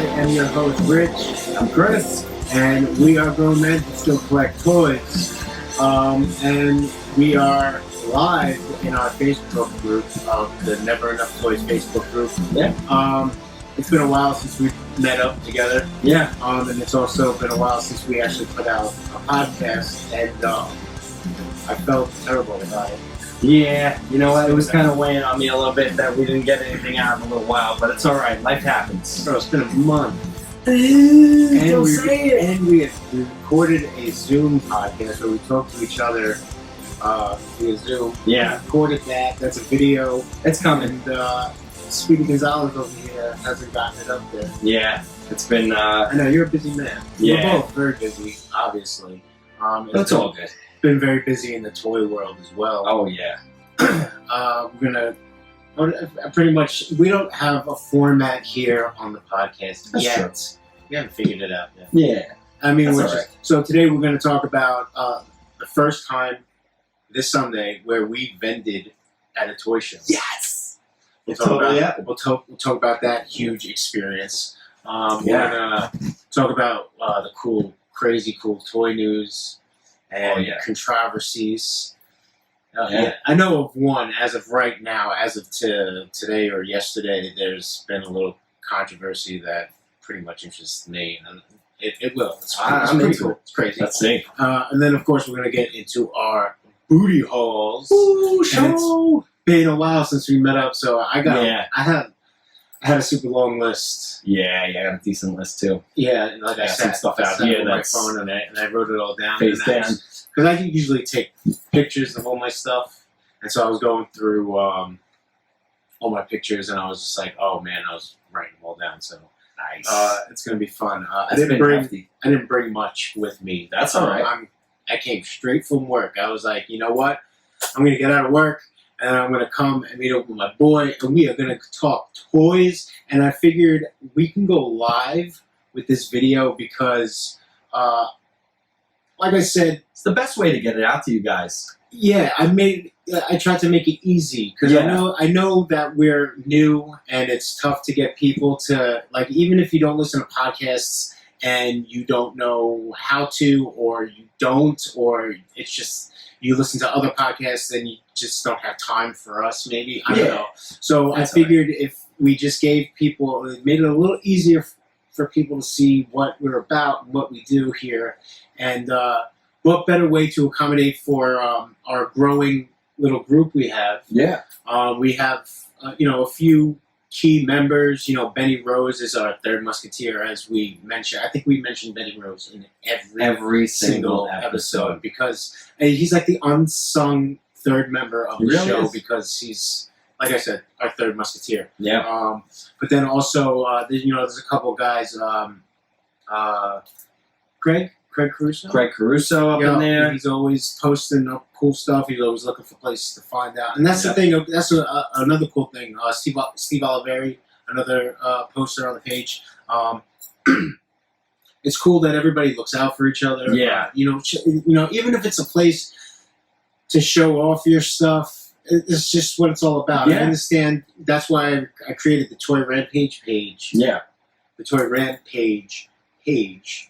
I am your host, Rich. I'm Griz. And we are grown men who still collect toys. And we are live in our Facebook group, the Never Enough Toys Facebook group. Yeah. It's been a while since we've met up together. Yeah. And it's also been a while since we actually put out a podcast. And I felt terrible about it. Yeah, you know what? It was kind of weighing on me a little bit that we didn't get anything out in a little while, but it's all right. Life happens. Bro, it's been a month. Don't say it. And we recorded a Zoom podcast where we talked to each other via Zoom. Yeah. We recorded that. That's a video. It's coming. And Speedy Gonzalez over here hasn't gotten it up there. Yeah. It's been... I know, you're a busy man. Yeah. We're both very busy, obviously. That's all good. Been very busy in the toy world as well. Oh, yeah. We're gonna pretty much, we don't have a format here on the podcast That's yet. true. We haven't figured it out yet. Yeah. I mean, That's all right. So today we're going to talk about the first time this Sunday where we vended at a toy show. Yes! We'll talk about that huge experience. We're going to talk about the crazy cool toy news and controversies. I know of one as of right now, as of today or yesterday. There's been a little controversy that pretty much interests me, and it will. It's pretty cool. It's crazy. Let's see. And then, of course, we're going to get into our booty hauls. Ooh, show! It's been a while since we met up, so I had a super long list. Yeah, I got a decent list, too. Yeah, and like I some said, stuff I out sat here on my that's phone and I wrote it all down. face down. Because I can usually take pictures of all my stuff, and so I was going through all my pictures, and I was just like, oh man, I was writing them all down. So Nice. it's gonna be fun. I That's didn't bring much with me. That's all right. I came straight from work. I was like, you know what? I'm gonna get out of work, and I'm gonna come and meet up with my boy, and we are gonna talk toys. And I figured we can go live with this video because, like I said, It's the best way to get it out to you guys. yeah, I tried to make it easy because I know that we're new and it's tough to get people to, like, even if you don't listen to podcasts and you don't know how to, or you don't, or it's just you listen to other podcasts and you just don't have time for us, maybe. I don't know. So I figured if we just gave people, it made it a little easier for people to see what we're about and what we do here. And what better way to accommodate for our growing little group we have? Yeah. We have, a few key members. Benny Rose is our third musketeer, as we mentioned. I think we mentioned Benny Rose in every single episode because he's like the unsung third member of the show because he's, like I said, our third musketeer. Yeah. But then also, there's a couple guys. Craig Caruso. Craig Caruso up in there. He's always posting up cool stuff. He's always looking for places to find out. And that's the thing. That's another cool thing. Steve Oliveri, another poster on the page. It's cool that everybody looks out for each other. Yeah. Even if it's a place to show off your stuff, it's just what it's all about. Yeah. I understand. That's why I created the Toy Rampage page. Yeah. The Toy Rampage page.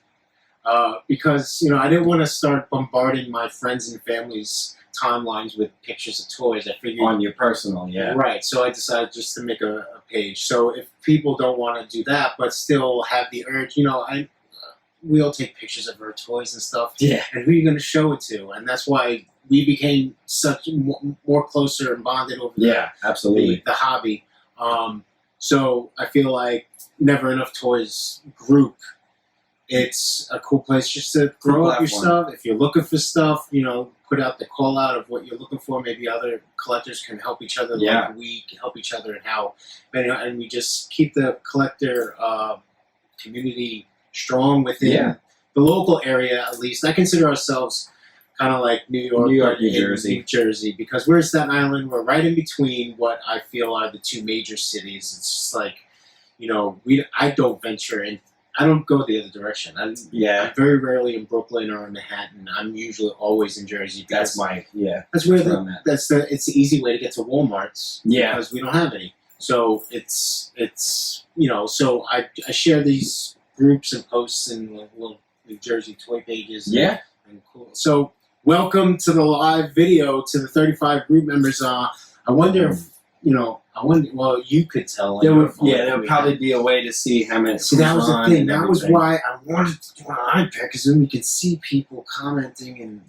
Because, I didn't want to start bombarding my friends and family's timelines with pictures of toys. I figured on your personal, right. So I decided just to make a page. So if people don't want to do that, but still have the urge, we all take pictures of our toys and stuff. Yeah. And who are you going to show it to? And that's why we became such more closer and bonded over absolutely. The hobby. So I feel like Never Enough Toys group, it's a cool place just to throw up your stuff. If you're looking for stuff, put out the call out of what you're looking for. Maybe other collectors can help each other. Yeah. Like we can help each other and we just keep the collector community strong within the local area, at least. I consider ourselves kind of like New York, New Jersey, because we're in Staten Island. We're right in between what I feel are the two major cities. It's just like, I don't venture in. I don't go the other direction. I'm very rarely in Brooklyn or in Manhattan. I'm usually always in Jersey. That's where it's the easy way to get to Walmart's. Yeah. Because we don't have any. So it's so I share these groups and posts and little New Jersey toy pages. Yeah. And cool. So welcome to the live video to the 35 group members. I wonder if well, you could tell. There would probably be a way to see how many. See, that was the thing. That was why I wanted to do an iPad, because then we could see people commenting and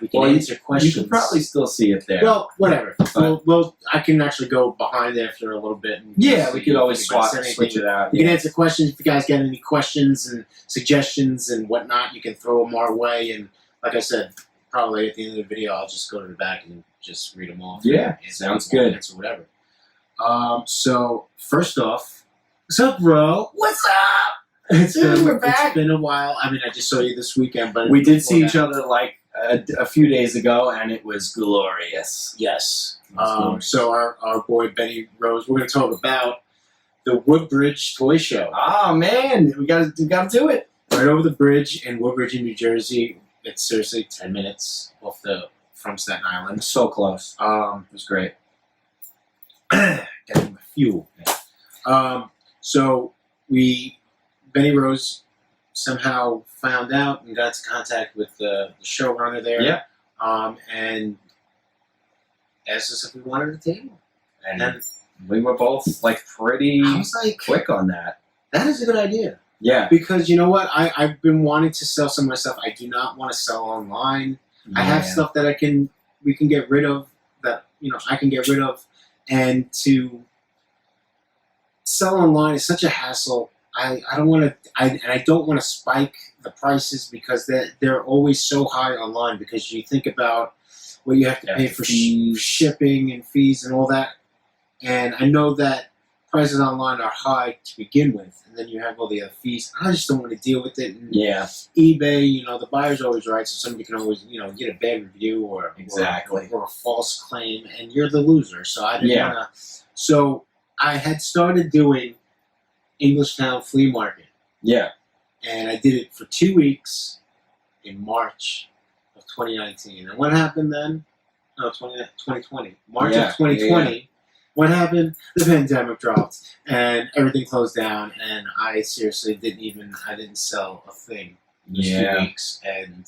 we can answer questions. You can probably still see it there. Well, whatever. Well, I can actually go behind after a little bit. And we could always switch it out. You can answer questions if you guys got any questions and suggestions and whatnot. You can throw them our way. And like I said, probably at the end of the video, I'll just go to the back and just read them off. Yeah, sounds good. Answer whatever. So first off, what's up, bro? What's up? We're back. It's been a while. I mean, I just saw you this weekend, but we did see each other like a few days ago, and it was glorious. Yes. So our boy Benny Rose, we're going to talk about the Woodbridge Toy Show. Oh man, we got to do it right over the bridge in Woodbridge, in New Jersey. It's seriously 10 minutes from Staten Island. So close. It was great. Getting the fuel. So Benny Rose somehow found out and got into contact with the showrunner there. Yeah. And asked us if we wanted a table. And we were both like pretty quick on that. That is a good idea. Yeah. Because you know what? I've been wanting to sell some of my stuff. I do not want to sell online. Yeah. I have stuff that we can get rid of, that I can get rid of. And to sell online is such a hassle. I don't want to, I don't want to spike the prices, because they're always so high online, because you think about what you have to pay for shipping and fees and all that. And I know that prices online are high to begin with, and then you have all the other fees. I just don't want to deal with it. And eBay, the buyer's always right, so somebody can always, get a bad review or a false claim, and you're the loser. So I didn't want to. So I had started doing Englishtown Flea Market. Yeah. And I did it for 2 weeks in March of 2019. And what happened then? No, 2020. March of 2020. Yeah. What happened? The pandemic dropped and everything closed down, and I seriously didn't sell a thing in 2 weeks, and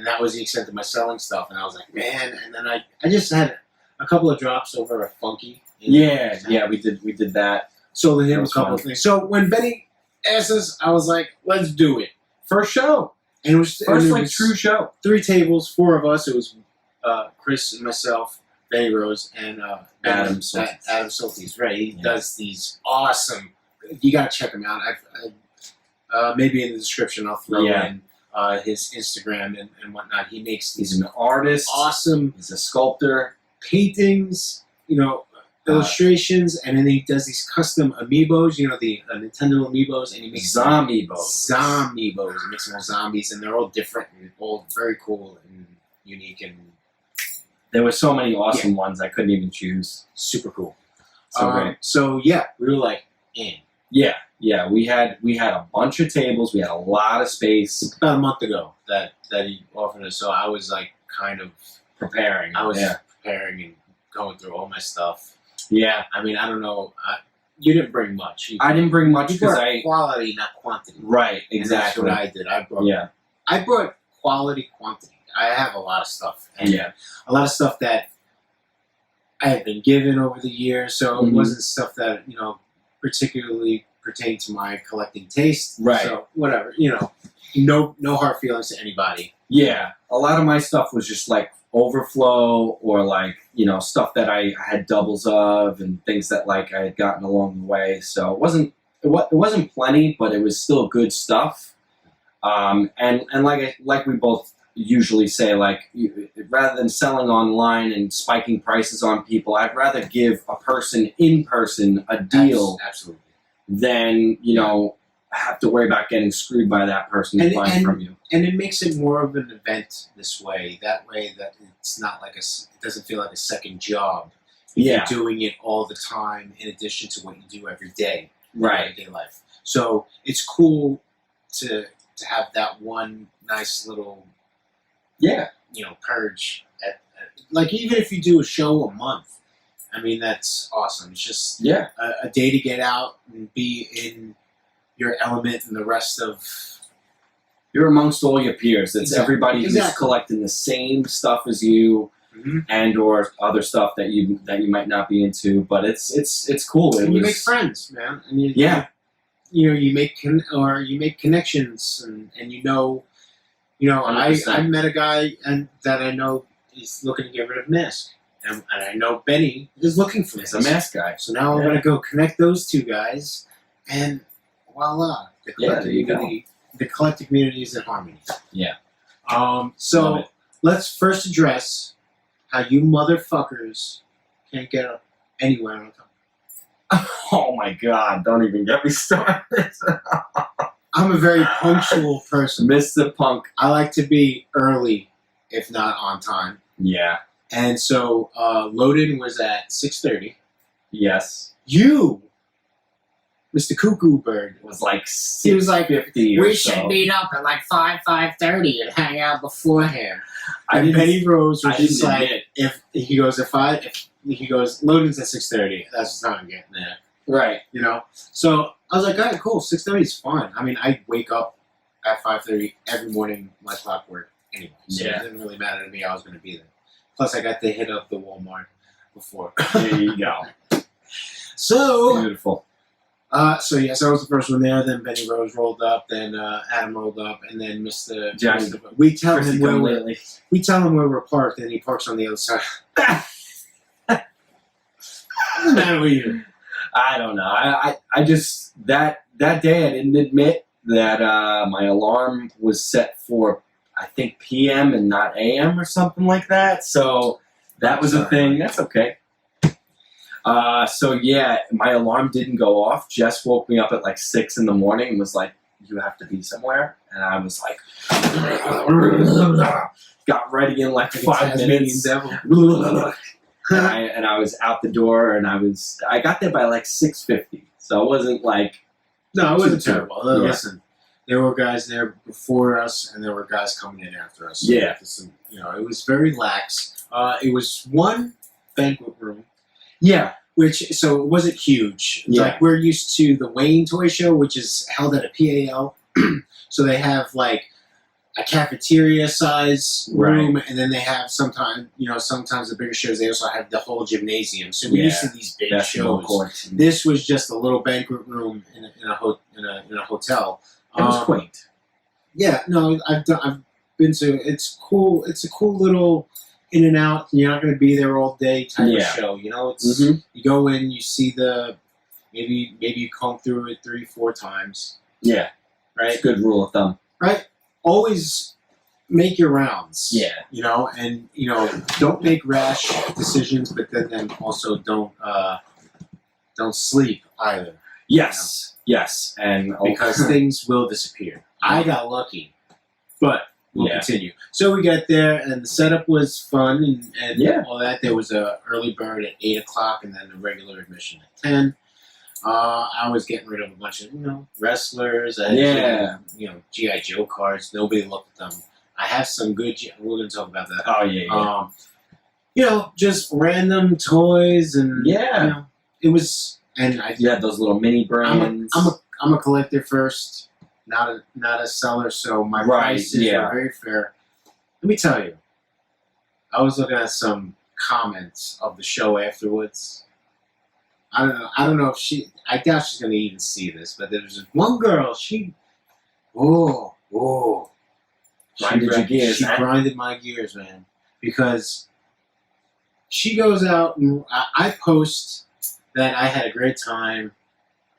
that was the extent of my selling stuff. And I was like, man, and then I just had a couple of drops over a Funky. We did that. Sold him a couple of things. So when Benny asked us, I was like, let's do it. First show. And it was true show. 3 tables, 4 of us. It was Chris and myself, Benny Rose, and Adam Soltis. Right. He does these awesome. You got to check him out. Maybe in the description I'll throw in his Instagram and whatnot. He makes these. He's an artist. Awesome. He's a sculptor. Paintings, illustrations, and then he does these custom amiibos, the Nintendo amiibos, and he makes zombiebos. He makes them all zombies, and they're all different and all very cool and unique, and there were so many awesome ones I couldn't even choose. Super cool. So great. So we were like in. Yeah. We had a bunch of tables. We had a lot of space. About a month ago that he offered us. So I was like kind of preparing. Preparing and going through all my stuff. Yeah. I mean, I don't know. You didn't bring much. I didn't bring much because quality, not quantity. Right. Exactly. And that's what I did. I brought quality, quantity. I have a lot of stuff. And a lot of stuff that I have been given over the years. So it wasn't stuff that, particularly pertained to my collecting taste. Right. So whatever, no hard feelings to anybody. Yeah. A lot of my stuff was just like overflow, or like, stuff that I had doubles of, and things that like I had gotten along the way. So it wasn't plenty, but it was still good stuff. And like we both usually say, like, rather than selling online and spiking prices on people, I'd rather give a person in person a deal absolutely than have to worry about getting screwed by that person buying from you. And it makes it more of an event this way. That way, that it's not like it doesn't feel like a second job. You're doing it all the time in addition to what you do every day. Right. Everyday life. So it's cool to have that one nice little purge at like, even if you do a show a month, I mean, that's awesome. It's just Yeah. a day to get out and be in your element and the rest of... You're amongst all your peers. It's Exactly. everybody who's collecting the same stuff as you, and or other stuff that you might not be into. But it's cool. And you make friends, man. And you make connections, and you know, I met a guy that I know is looking to get rid of Mask, and I know Benny is looking for He's a Mask guy. So now I'm gonna go connect those two guys, and voila, the collective community is in harmony. Yeah. So let's first address how you motherfuckers can't get up anywhere on time. Oh my God! Don't even get me started. I'm a very punctual person. Mr. Punk. I like to be early, if not on time. Yeah. And so load-in was at 6:30. Yes. You, Mr. Cuckoo Bird, It was like he was like, 6:50 or we so. should meet up at like 5:30 and hang out beforehand. I And didn't- Benny Rose was I just didn't like, admit. if he goes load-in's at 6:30. That's the time I'm getting there. Right. You know? So I was like, all right, cool. 6:30 is fine. I mean, I wake up at 5:30 every morning like clockwork anyway. So Yeah. it didn't really matter to me. I was going to be there. Plus, I got to hit up the Walmart before. There you go. So, Beautiful. so yes, I was the first one there. Then Benny Rose rolled up. Then Adam rolled up. And then Mr. Johnny. We tell Chrissy him where come we're, lately. we tell him where we're parked, and he parks on the other side. What's the matter with you? I don't know. I just that day I didn't admit that my alarm was set for I think PM and not AM or something like that. So that was a thing. That's okay. So yeah, my alarm didn't go off. Jess woke me up at like 6 in the morning and was like, "You have to be somewhere," and I was like, got ready in like 5 minutes. Devil. and I was out the door, and I got there by like 6:50, so it wasn't like No, it wasn't terrible. Yeah. Listen, there were guys there before us, and there were guys coming in after us. Yeah. So, it was very lax. It was one banquet room, so it wasn't huge. Yeah. Like, we're used to the Wayne Toy Show, which is held at a PAL. So they have, like, a cafeteria size room, and then they have sometimes the bigger shows, they also have the whole gymnasium. So we're used to these big shows. courts. This was just a little banquet room in a hotel. It was quaint. Yeah, no, I've been to. It's cool. It's a cool little in and out. You're not going to be there all day type of show. It's you go in, you see maybe you comb through it 3-4 times. Yeah, right. It's a good rule of thumb. Right. Always make your rounds. Yeah. And don't make rash decisions, but then also don't sleep either. Yes. Yes. And Because things will disappear. I got lucky, but we'll continue. So we got there, and the setup was fun, and all that. There was a early bird at 8 o'clock, and then a regular admission at 10. I was getting rid of a bunch of wrestlers. G.I. Joe cards. Nobody looked at them. I have some good. We're going to talk about that. Oh yeah. Just random toys, and it was. And you had those little mini brands. I'm a collector first, not a seller. So my prices were very fair. Let me tell you, I was looking at some comments of the show afterwards. I don't know if I doubt she's going to even see this, but there was one girl, she grinded your gears, She grinded my gears, man. Because she goes out, and I post that I had a great time,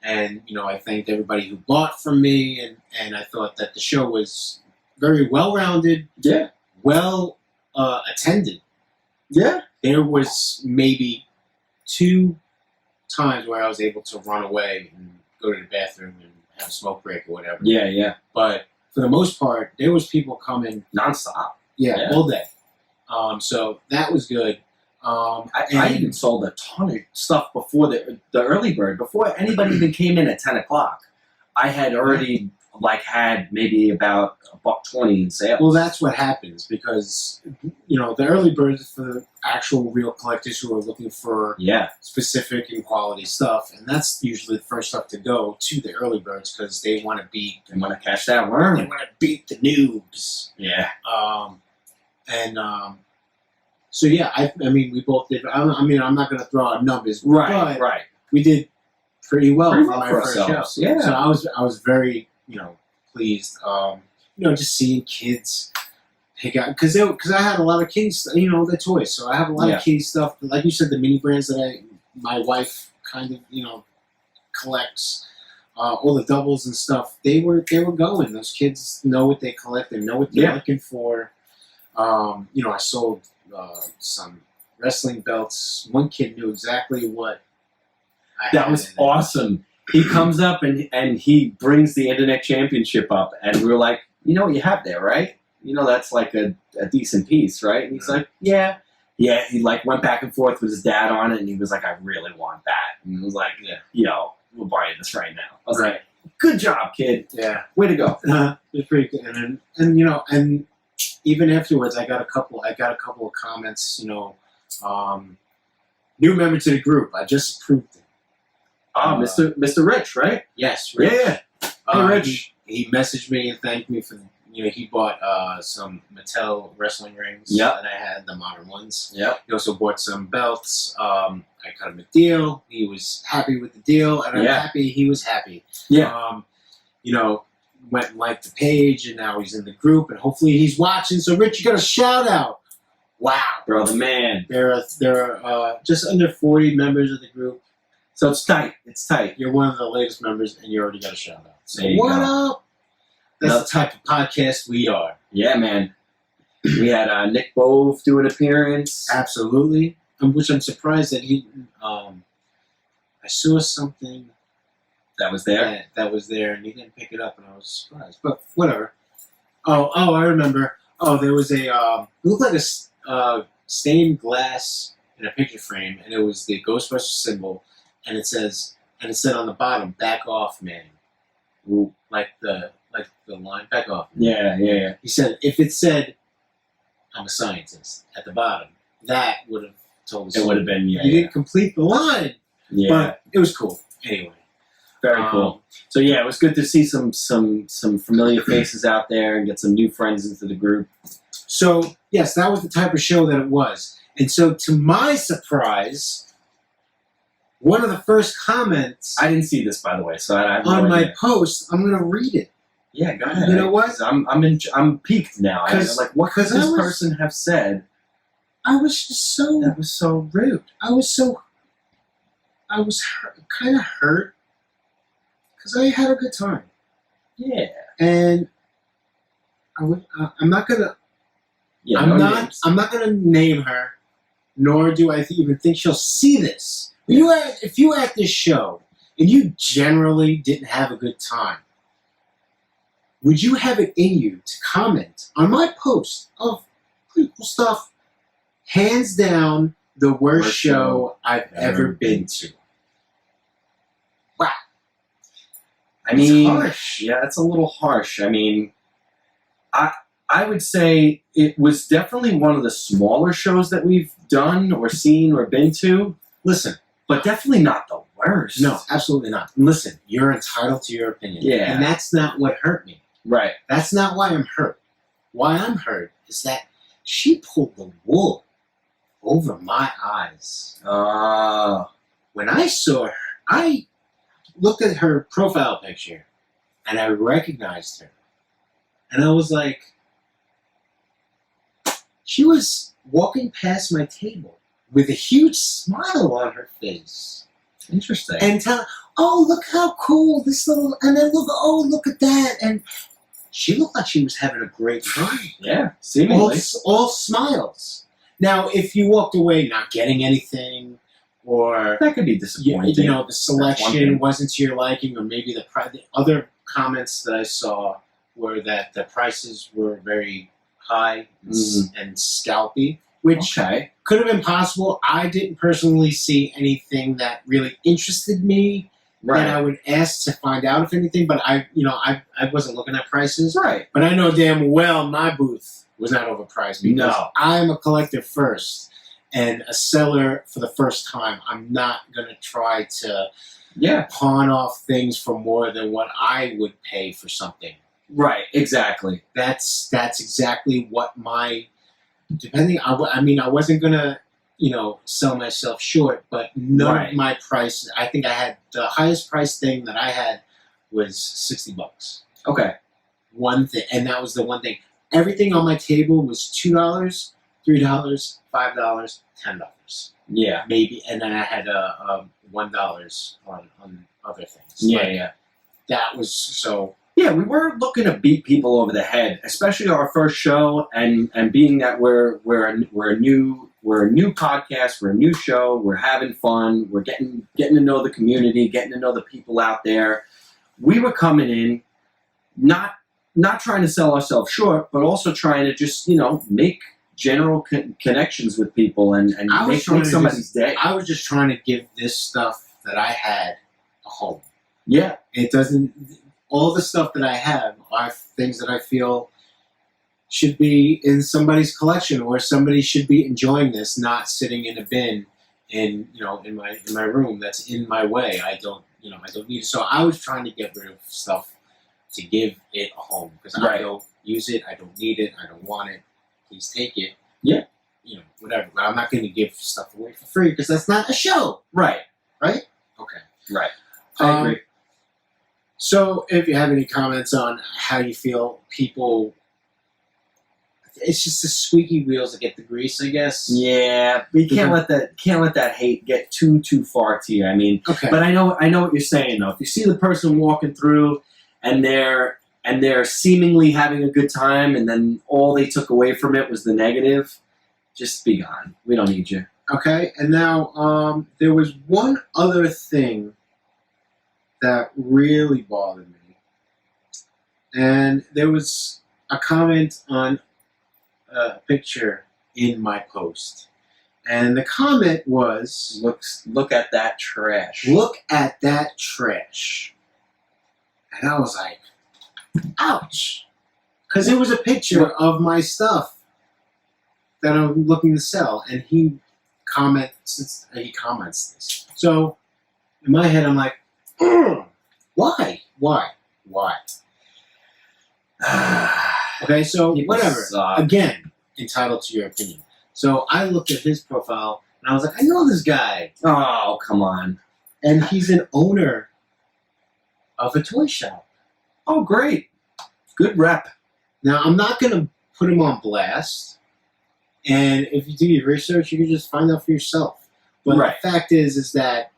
and, I thanked everybody who bought from me, and I thought that the show was very well-rounded, well attended. Yeah. There was maybe 2 times where I was able to run away and go to the bathroom and have a smoke break or whatever. Yeah. But for the most part, there was people coming nonstop. All day. So that was good. I even sold a ton of stuff before the early bird. Before anybody even came in at 10 o'clock, I had already like had maybe about $1.20 in sales. Well, that's what happens because, the early birds for the actual real collectors who are looking for specific and quality stuff, and that's usually the first stuff to go to the early birds because they want to beat. They want to catch that worm. They want to beat the noobs. Yeah. So yeah, I mean, we both did. I'm not going to throw out numbers, Right. but we did pretty well for my for first ourselves. show. Yeah. So I was very pleased. Just seeing kids pick out because I had a lot of kids, the toys. So I have a lot of kids stuff. Like you said, the mini brands that my wife kind of collects. All the doubles and stuff. They were going. Those kids know what they collect. They know what they're looking for. I sold some wrestling belts. One kid knew exactly what I had. That was awesome. He comes up and he brings the Internet Championship up, and we were like, you know what you have there, right? That's like a decent piece, right? And he's like, yeah. He like went back and forth with his dad on it, and he was like, I really want that. And I was like, we'll buy this right now. I was like, good job, kid. Yeah, way to go. It's pretty good. And even afterwards, I got a couple of comments. New member to the group. I just approved it. Mr. Rich, right? Yes, Rich. Yeah. Hey, Rich. He messaged me and thanked me for. He bought some Mattel wrestling rings that I had, the modern ones. Yep. He also bought some belts. I cut him a deal. He was happy with the deal, and I'm happy he was happy. Yeah. Went and liked the page, and now he's in the group, and hopefully he's watching. So, Rich, you got a shout out. Wow, brother, man. There are just under 40 members of the group. So it's tight. It's tight. You're one of the latest members, and you already got a shout out. So what up? That's the type of podcast we are. Yeah, man. We had Nick Bove do an appearance. Absolutely. Which I'm surprised that he... I saw something... That was there? That was there, and he didn't pick it up, and I was surprised. But whatever. Oh, I remember. Oh, there was a... it looked like a stained glass in a picture frame, and it was the Ghostbusters symbol, and it said on the bottom, "Back off, man." Ooh, like the line, "Back off." Man. Yeah. He said, if it said, "I'm a scientist" at the bottom, that would have told us. It would have been, He didn't complete the line. Yeah. But it was cool. Anyway. Very cool. So yeah, it was good to see some familiar faces out there and get some new friends into the group. So, yes, that was the type of show that it was. And so, to my surprise, one of the first comments... I didn't see this, by the way, so I have no on idea. my post, I'm going to read it. Yeah, go ahead. You know what? I'm peaked now. What could this person have said? I was just so... That was so rude. I was kind of hurt because I had a good time. Yeah. And I'm not gonna... Yeah, I'm not gonna name her, nor do I even think she'll see this. If you were at this show and you generally didn't have a good time, would you have it in you to comment on my post of pretty cool stuff? Hands down, the worst show I've ever been to. Wow. I mean, harsh. Yeah, it's a little harsh. I mean, I would say it was definitely one of the smaller shows that we've done or seen or been to. Listen, but definitely not the worst. No, absolutely not. Listen, you're entitled to your opinion. Yeah. And that's not what hurt me. Right. That's not why I'm hurt. Why I'm hurt is that she pulled the wool over my eyes. When I saw her, I looked at her profile picture and I recognized her. And I was like, she was walking past my table with a huge smile on her face. Interesting. And oh, look how cool this little, and then look at that. And she looked like she was having a great time. Yeah, seemingly. All smiles. Now, if you walked away not getting anything, or that could be disappointing. The selection wasn't to your liking, or maybe the other comments that I saw were that the prices were very high and scalpy, which could have been possible. I didn't personally see anything that really interested me that I would ask to find out if anything, but I wasn't looking at prices. Right. But I know damn well my booth was not overpriced because I'm a collector first and a seller for the first time. I'm not going to try to pawn off things for more than what I would pay for something. Right, exactly. That's exactly what I wasn't going to, sell myself short, but none of my prices, I think I had the highest price thing that I had was $60. Okay. One thing, and that was the one thing. Everything on my table was $2, $3, $5, $10. Yeah. Maybe, and then I had $1 on other things. Yeah. That was so. Yeah, we were looking to beat people over the head, especially our first show, and being that we're a new podcast, we're a new show, we're having fun, we're getting to know the community, getting to know the people out there. We were coming in, not trying to sell ourselves short, but also trying to just make general connections with people and make somebody's day. I was just trying to give this stuff that I had a home. Yeah, it doesn't. All the stuff that I have are things that I feel should be in somebody's collection, or somebody should be enjoying this, not sitting in a bin in my room that's in my way. I don't need it. So I was trying to get rid of stuff to give it a home because I don't use it, I don't need it, I don't want it. Please take it. Yeah. Whatever. But I'm not going to give stuff away for free because that's not a show. Right. Right? Okay. Right. I agree. So, if you have any comments on how you feel people, it's just the squeaky wheels that get the grease, I guess. Yeah, but you can't let that hate get too far to you. I mean, but I know what you're saying though. If you see the person walking through and they're seemingly having a good time, and then all they took away from it was the negative, just be gone. We don't need you. Okay, and now there was one other thing that really bothered me. And there was a comment on a picture in my post. And the comment was, look at that trash. Look at that trash. And I was like, ouch. Because it was a picture of my stuff that I'm looking to sell. And he comments this. So in my head, I'm like, why? Okay, so whatever. Again, entitled to your opinion. So I looked at his profile and I was like, I know this guy. Oh, come on. And he's an owner of a toy shop. Oh, great. Good rep. Now, I'm not going to put him on blast. And if you do your research, you can just find out for yourself. But the fact is that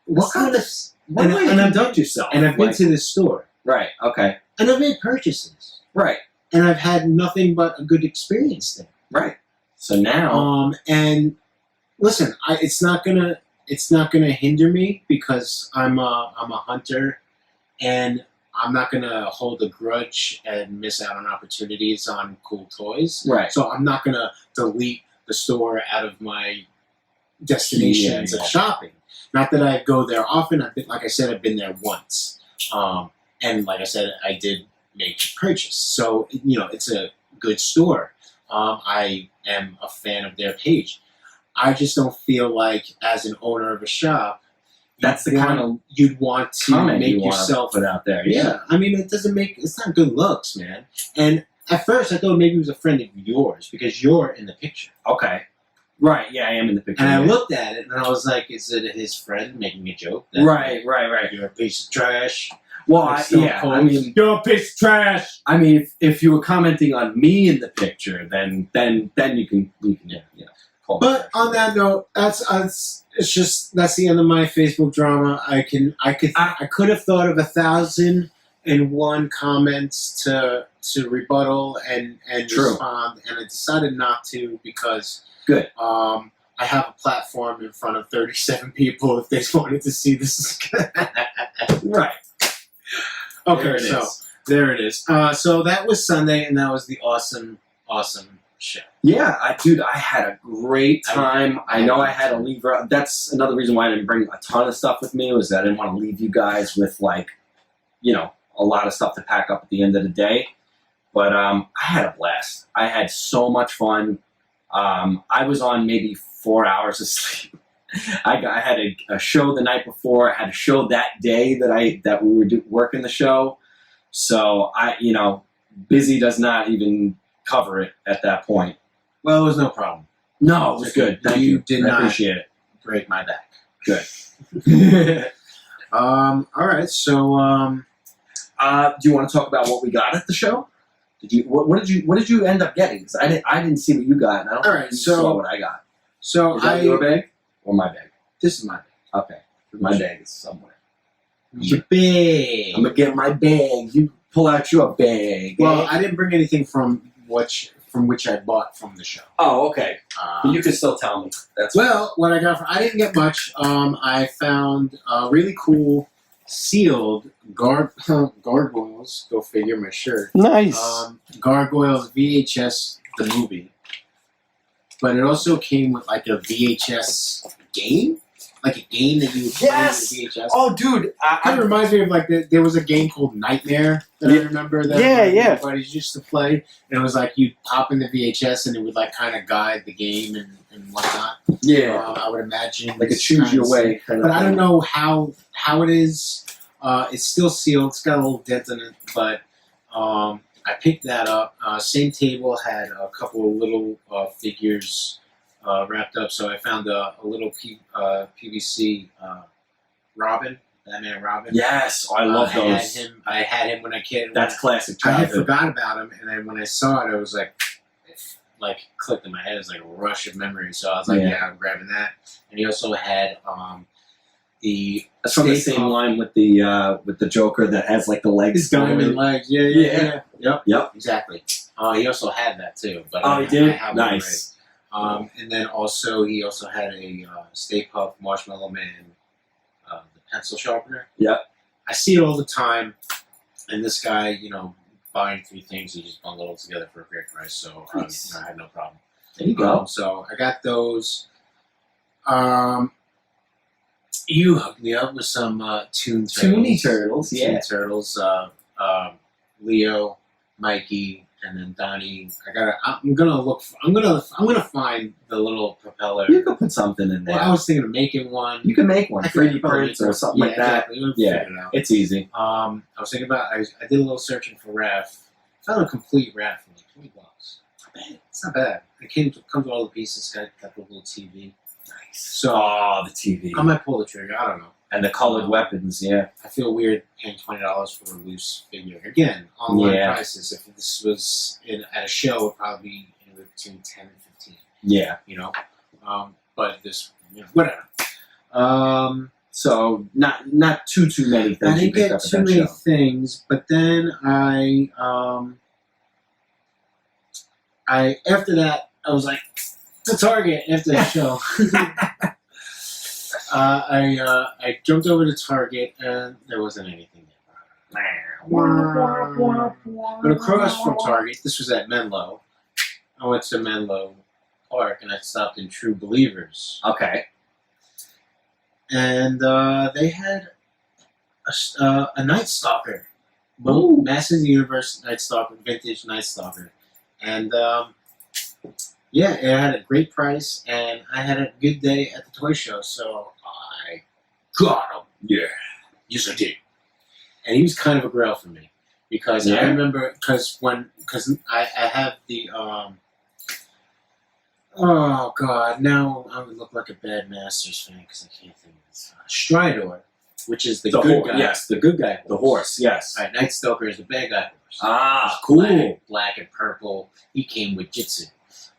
I've done yourself. And I've been to this store. Right, okay. And I've made purchases. Right. And I've had nothing but a good experience there. Right. So now and listen, it's not gonna hinder me because I'm a hunter, and I'm not gonna hold a grudge and miss out on opportunities on cool toys. Right. So I'm not gonna delete the store out of my destinations of shopping. Not that I go there often. I've been there once. And like I said, I did make a purchase. So, it's a good store. I am a fan of their page. I just don't feel like, as an owner of a shop, that's the kind of you'd want to make yourself put out there. Yeah. I mean, it's not good looks, man. And at first I thought maybe it was a friend of yours because you're in the picture. Okay. Right, yeah, I am in the picture. And I looked at it, and I was like, is it his friend making a joke? Right. You're a piece of trash. Well, you're a piece of trash. I mean, if you were commenting on me in the picture, then you can But on that note, that's the end of my Facebook drama. I could have thought of 1,001 comments to rebuttal and respond, and I decided not to because good. I have a platform in front of 37 people if they wanted to see this. Right. Okay, there it is. So that was Sunday, and that was the awesome show. Yeah, dude, I had a great time. I know I had to leave. That's another reason why I didn't bring a ton of stuff with me, was that I didn't want to leave you guys with, like, you know, a lot of stuff to pack up at the end of the day. But I had a blast. I had so much fun. I was on maybe 4 hours of sleep. I had a show the night before. I had a show that day that we were working the show. So busy does not even cover it at that point. Well, it was no problem. No, it was good. Thank you. Did I not appreciate it. break my back. Good. All right. So, do you want to talk about what we got at the show? What did you end up getting? 'Cause I didn't see what you got. And I don't all think right. you So saw what I got. So Is that your bag or my bag? This is my bag. Okay, my bag is somewhere. Your bag. I'm gonna get my bag. You pull out your bag. Well, I didn't bring anything from which I bought from the show. Oh, okay. But you can still tell me. That's Well, what I got I didn't get much. I found really cool sealed gargoyles. Go figure, my shirt. nice. Gargoyles VHS, the movie. But it also came with like a VHS game. Like a game that you would play Yes! with a VHS. Oh, dude. Kind of reminds me of like there was a game called Nightmare that I remember that everybody used to play. And it was like you'd pop in the VHS and it would like kind of guide the game and whatnot. Yeah. I would imagine Like a choose your way kind of But I don't thing. know how it is. It's still sealed. It's got a little dent in it, but I picked that up. Same table had a couple of little figures wrapped up, so I found a little PVC Robin, Batman Robin. Yes, I love those. I had him when I kid. That's classic I had childhood. forgot about him, and then when I saw it, I was like, clicked in my head. It was like a rush of memory. So I was like, yeah I'm grabbing that. And he also had That's from the same line with the Joker that has like the legs. his diamond legs. Yeah. Yep. Exactly. He also had that too. But Oh, he did? I have one Nice. already. And then also he also had a Stay Puft Marshmallow Man, the pencil sharpener. Yep. I see it all the time, and this guy, buying 3 things, he just bundled it together for a great price. So Nice. I had no problem. There you go. So I got those. You hooked me up with some Toon Turtles. Toonie Turtles, Toon yeah. Turtles. Leo, Mikey, and then Donnie. I'm gonna find the little propeller. You could put something in there. Well, I was thinking of making one. You can make one. I could 3D probably prints make or one. something like that. Exactly. We'll Yeah. figure it out. It's easy. I was thinking about. I did a little searching for Raph. Found a complete Raph for like $20. Not bad. It's not bad. It comes with all the pieces. Got the little TV. Nice. So the TV. I might pull the trigger. I don't know. And the colored weapons, yeah. I feel weird paying $20 for a loose figure. Again, online Yeah. prices. If this was at a show, it'd probably be anywhere between 10 and 15. Yeah. But this, whatever. So not too many things. I didn't you picked get up at too that many show. things, but then I after that I was like to Target after the show. I jumped over to Target and there wasn't anything there. But across from Target, this was at Menlo. I went to Menlo Park and I stopped in True Believers. Okay. And they had a Night Stalker. Ooh. Masters of the Universe Night Stalker, vintage Night Stalker. And it had a great price, and I had a good day at the toy show, so I got him. Yeah. Yes, I did. And he was kind of a grail for me, because I remember, because I have the, oh God, now I would look like a bad Masters fan, because I can't think of this. Stridor, which is the good guy. Yes, the good guy. the horse, yes. All right, Night Stalker is the bad guy horse. Ah, He's cool. Black and purple. He came with Jitsu.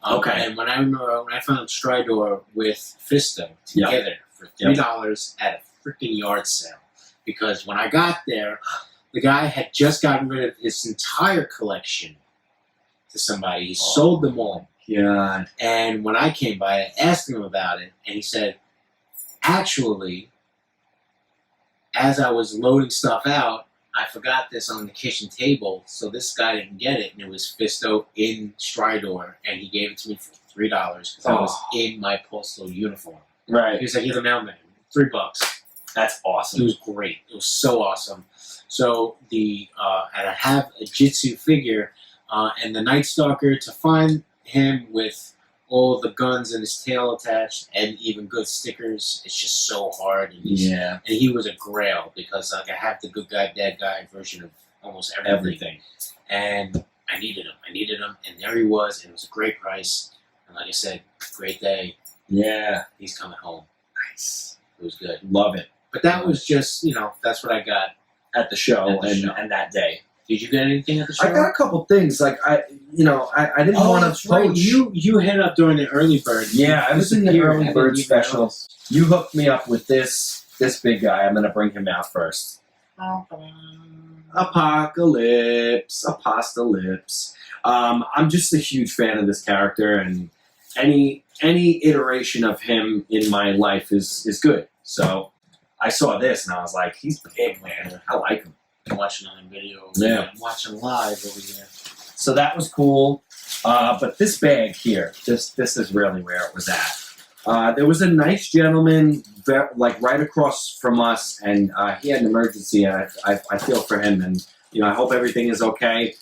Okay. And when I found Stridor with Fisto together for $3 at a freaking yard sale, because when I got there, the guy had just gotten rid of his entire collection to somebody. He sold them all. God. And when I came by, I asked him about it, and he said, actually, as I was loading stuff out, I forgot this on the kitchen table, so this guy didn't get it, and it was Fisto in Stridor, and he gave it to me for $3 because I was in my postal uniform. Right. He was like, "You're the mailman. $3." That's awesome. It was great. It was so awesome. So and I have a Jitsu figure, and the Night Stalker, to find him with all the guns and his tail attached, and even good stickers, it's just so hard. And yeah. And he was a grail because like I have the good guy, bad guy version of almost everything. And I needed him, and there he was, and it was a great price. And like I said, great day. Yeah. He's coming home. Nice. It was good. Love it. But that was just, that's what I got at the show, show. And that day. Did you get anything at the show? I got a couple things. Like I didn't want to poach. Right. You hit up during the early bird. Yeah, I was in the early bird special. You hooked me up with this big guy. I'm gonna bring him out first. Apocalypse. I'm just a huge fan of this character, and any iteration of him in my life is good. So I saw this and I was like, he's big, man. I like him. I'm watching on video. Yeah. I'm watching live over here. So that was cool. But this bag here, this is really where it was at. There was a nice gentleman right across from us, and he had an emergency, and I feel for him, and I hope everything is okay.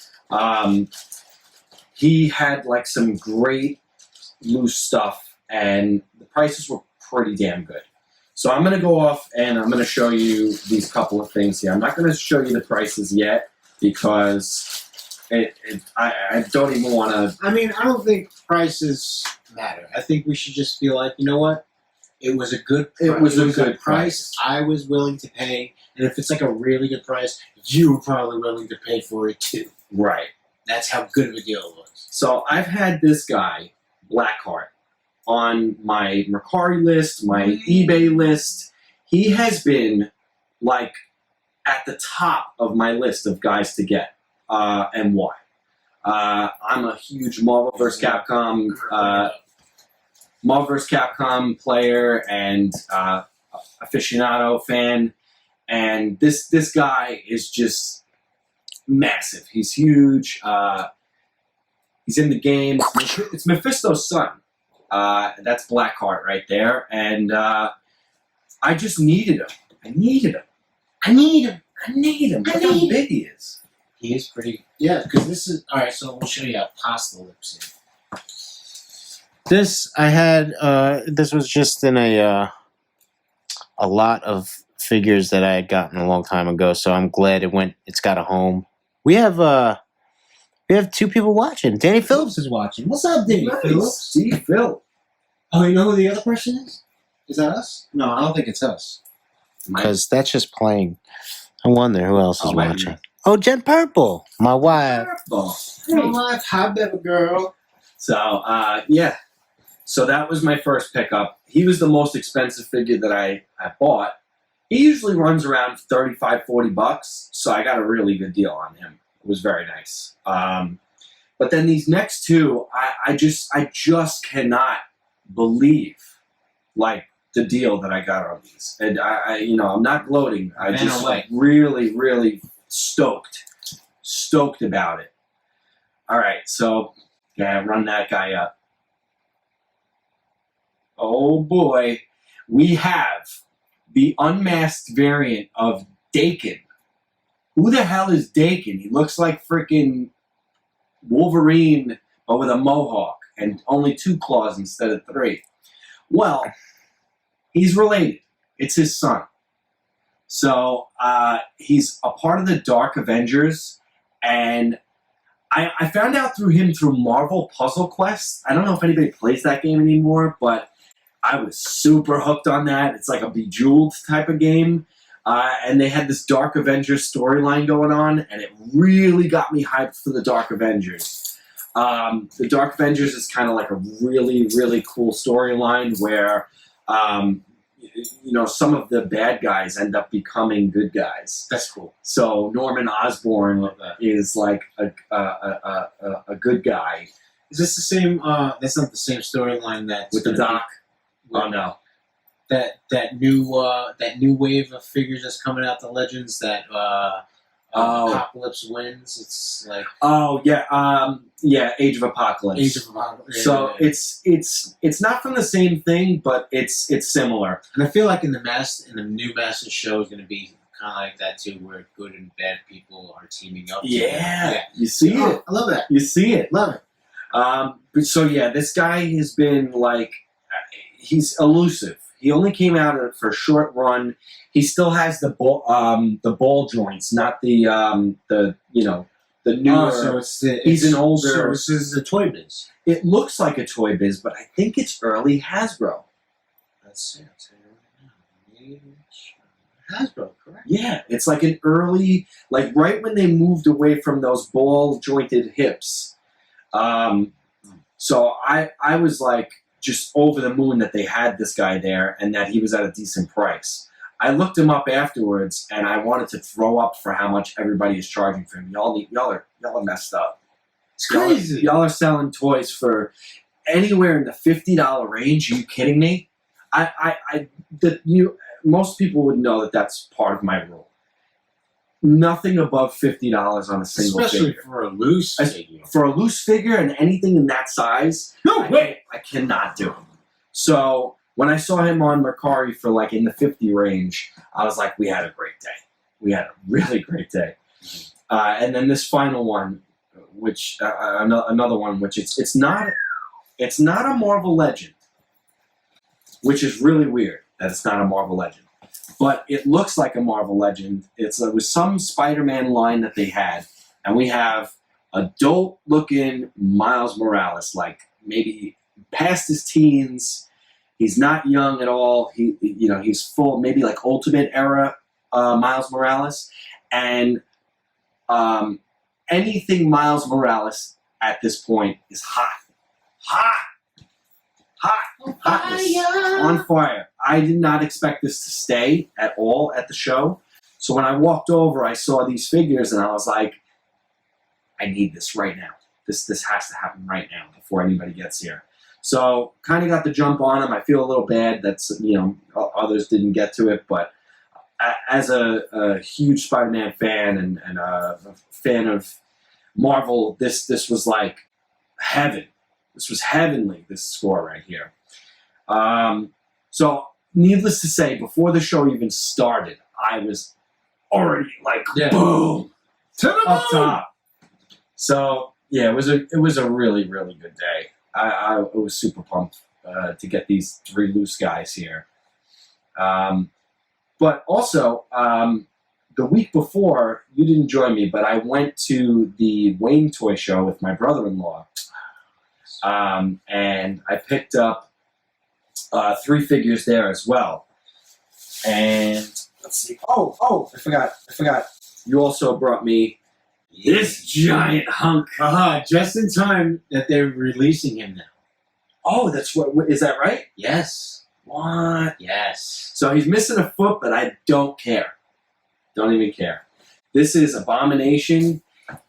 He had like some great loose stuff, and the prices were pretty damn good. So I'm going to go off and I'm going to show you these couple of things here. I'm not going to show you the prices yet because I don't even want to... I mean, I don't think prices matter. I think we should just be like, you know what? It was a good price. It was a good price. I was willing to pay. And if it's like a really good price, you were probably willing to pay for it too. Right. That's how good of a deal it was. So I've had this guy, Blackheart, on my Mercari list, my eBay list. He has been like at the top of my list of guys to get, and why. I'm a huge Marvel vs. Capcom player and aficionado fan, and this guy is just massive. He's huge. He's in the game. It's Mephisto's son. That's Blackheart right there, and I just needed him. I need him. Look how big he is. He is pretty. Yeah, because this is all right. So we'll show you Apocalypse here. This I had. This was just in a lot of figures that I had gotten a long time ago. So I'm glad it went. It's got a home. We have 2 people watching. Danny Phillips is watching. What's up, Danny Phillips? Steve Phil. Oh, you know who the other person is? Is that us? No, I don't think it's us. Because that's just playing. I wonder who else is watching. Oh, Jen Purple, my wife. My wife, hi, baby girl. So, yeah. So that was my first pickup. He was the most expensive figure that I bought. He usually runs around $35-40, so I got a really good deal on him. It was very nice. But then these next 2, I just cannot believe like the deal that I got on these. And I'm not gloating. I just really, really stoked about it. All right, so run that guy up. Oh boy, we have the unmasked variant of Dakin. Who the hell is Dakin? He looks like freaking Wolverine, but with a mohawk and only 2 claws instead of 3. Well, he's related. It's his son. So he's a part of the Dark Avengers, and I found out through him through Marvel Puzzle Quest. I don't know if anybody plays that game anymore, but I was super hooked on that. It's like a Bejeweled type of game. And they had this Dark Avengers storyline going on, and it really got me hyped for the Dark Avengers. The Dark Avengers is kind of like a really, really cool storyline where, some of the bad guys end up becoming good guys. That's cool. So Norman Osborn is like a good guy. Is this the same? That's not the same storyline that's with the Doc. Oh no. That new wave of figures that's coming out, the Legends, that Apocalypse wins. It's like Age of Apocalypse. Age of Apocalypse. So it's not from the same thing, but it's similar. And I feel like in the new Master show is going to be kind of like that too, where good and bad people are teaming up. Yeah, you see it. I love that. You see it. Love it. But so this guy has been like, he's elusive. He only came out for a short run. He still has the ball joints, not the newer. So he's an older. So this is a Toy Biz. It looks like a Toy Biz, but I think it's early Hasbro. Let's see. I'll tell you right now. Hasbro, correct? Yeah, it's like an early, like right when they moved away from those ball jointed hips. So I was like just over the moon that they had this guy there and that he was at a decent price. I looked him up afterwards and I wanted to throw up for how much everybody is charging for him. Y'all are messed up. It's crazy. Y'all are selling toys for anywhere in the $50 range. Are you kidding me? Most people would know that that's part of my rule. Nothing above $50 on a single Especially figure. for a loose figure. For a loose figure and anything in that size, No way! I cannot do it. So when I saw him on Mercari for like in the 50 range, I was like, we had a great day. We had a really great day. And then this final one, which another one, which it's not a Marvel Legend, which is really weird that it's not a Marvel Legend. But it looks like a Marvel Legend. It was some Spider-Man line that they had, and we have adult-looking Miles Morales, like maybe past his teens. He's not young at all. He's full, maybe like Ultimate era Miles Morales, and anything Miles Morales at this point is hotness, on fire. I did not expect this to stay at all at the show. So when I walked over, I saw these figures, and I was like, I need this right now. This has to happen right now before anybody gets here. So kind of got the jump on him. I feel a little bad that others didn't get to it, but as a huge Spider-Man fan and a fan of Marvel, this was like heaven. This was heavenly, this score right here. So needless to say, before the show even started, I was already like, boom, up top. So yeah, it was a really, really good day. I was super pumped to get these three loose guys here. But also, the week before, you didn't join me, but I went to the Wayne Toy Show with my brother-in-law. And I picked up 3 figures there as well. And let's see. Oh, I forgot. You also brought me this giant hunk. Just in time that they're releasing him now. Oh, that's what is that right? Yes. What? Yes. So he's missing a foot, but I don't care. Don't even care. This is Abomination.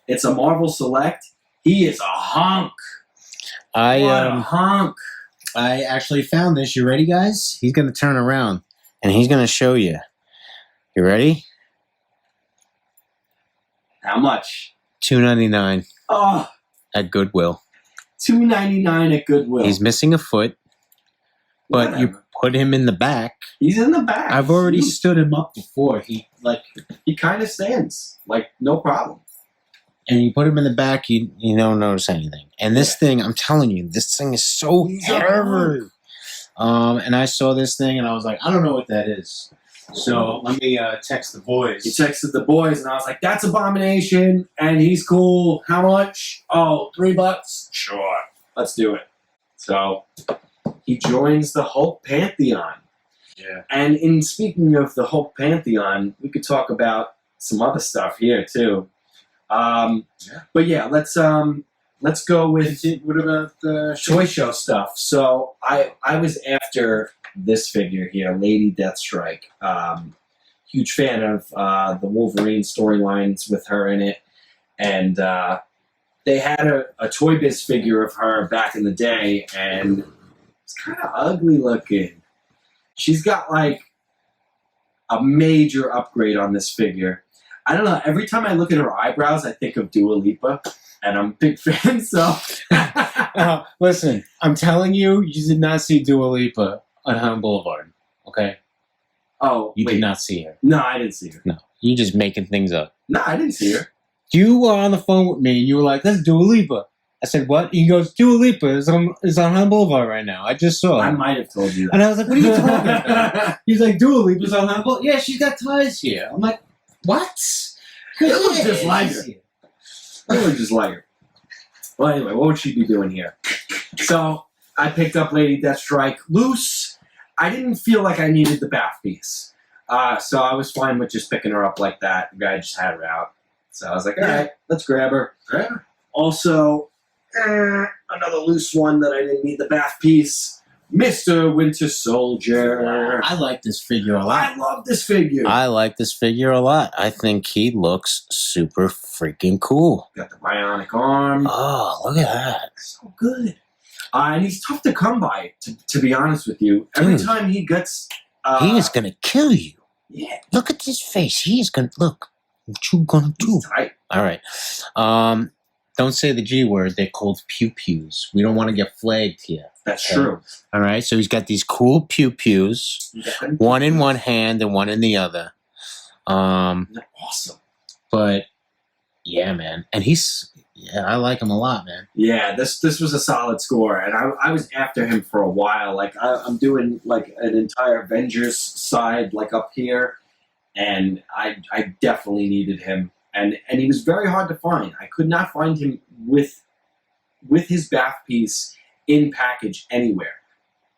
It's a Marvel Select. He is a hunk. What a hunk. I actually found this. You ready, guys? He's going to turn around, and he's going to show you. You ready? How much? $2.99. Oh, at Goodwill. $2.99 at Goodwill. He's missing a foot, but you put him in the back. He's in the back. I've already stood him up before. He kind of stands, like no problem. And you put him in the back, you don't notice anything. And this thing, I'm telling you, this thing is so heavy. And I saw this thing, and I was like, I don't know what that is. So let me text the boys. He texted the boys, and I was like, that's Abomination, and he's cool. How much? Oh, $3? Sure. Let's do it. So he joins the Hulk Pantheon. Yeah. And in speaking of the Hulk Pantheon, we could talk about some other stuff here, too. But yeah, let's go with what about the toy show stuff. So I was after this figure here, Lady Deathstrike. Huge fan of the Wolverine storylines with her in it, and they had a Toy Biz figure of her back in the day, and it's kind of ugly looking. She's got like a major upgrade on this figure. I don't know. Every time I look at her eyebrows, I think of Dua Lipa, and I'm a big fan. So, listen, I'm telling you, you did not see Dua Lipa on Holland Boulevard. Okay? oh, You wait. did not see her. No, I didn't see her. No, you just making things up. No, I didn't see her. You were on the phone with me, and you were like, "That's Dua Lipa." I said, "What?" He goes, "Dua Lipa is on Holland Boulevard right now. I just saw her." I might have told you that. And I was like, "What are you talking about?" He's like, "Dua Lipa's on Holland Boulevard." Yeah, she's got ties here. I'm like, "What?" It looks just like her. I would just like her. Well, anyway, what would she be doing here? So I picked up Lady Deathstrike loose. I didn't feel like I needed the bath piece. So I was fine with just picking her up like that. The guy just had her out. So I was like, all right, let's grab her. Also, another loose one that I didn't need the bath piece. Mr. Winter Soldier. I like this figure a lot. I love this figure. I like this figure a lot. I think he looks super freaking cool. Got the bionic arm. Oh, look at that. So good. And he's tough to come by, to be honest with you. Every Dude. time he gets... He is going to kill you. Yeah. Look at his face. He is going to... Look. What you going to do? He's tight. All right. Don't say the G word. They're called pew-pews. We don't want to get flagged here. That's Okay. true. All right. So he's got these cool pew-pews. One in one hand and one in the other. Awesome. But, yeah, man. And I like him a lot, man. Yeah, this was a solid score, and I was after him for a while. Like I'm doing like an entire Avengers side like up here, and I definitely needed him, and he was very hard to find. I could not find him with his bath piece in package anywhere.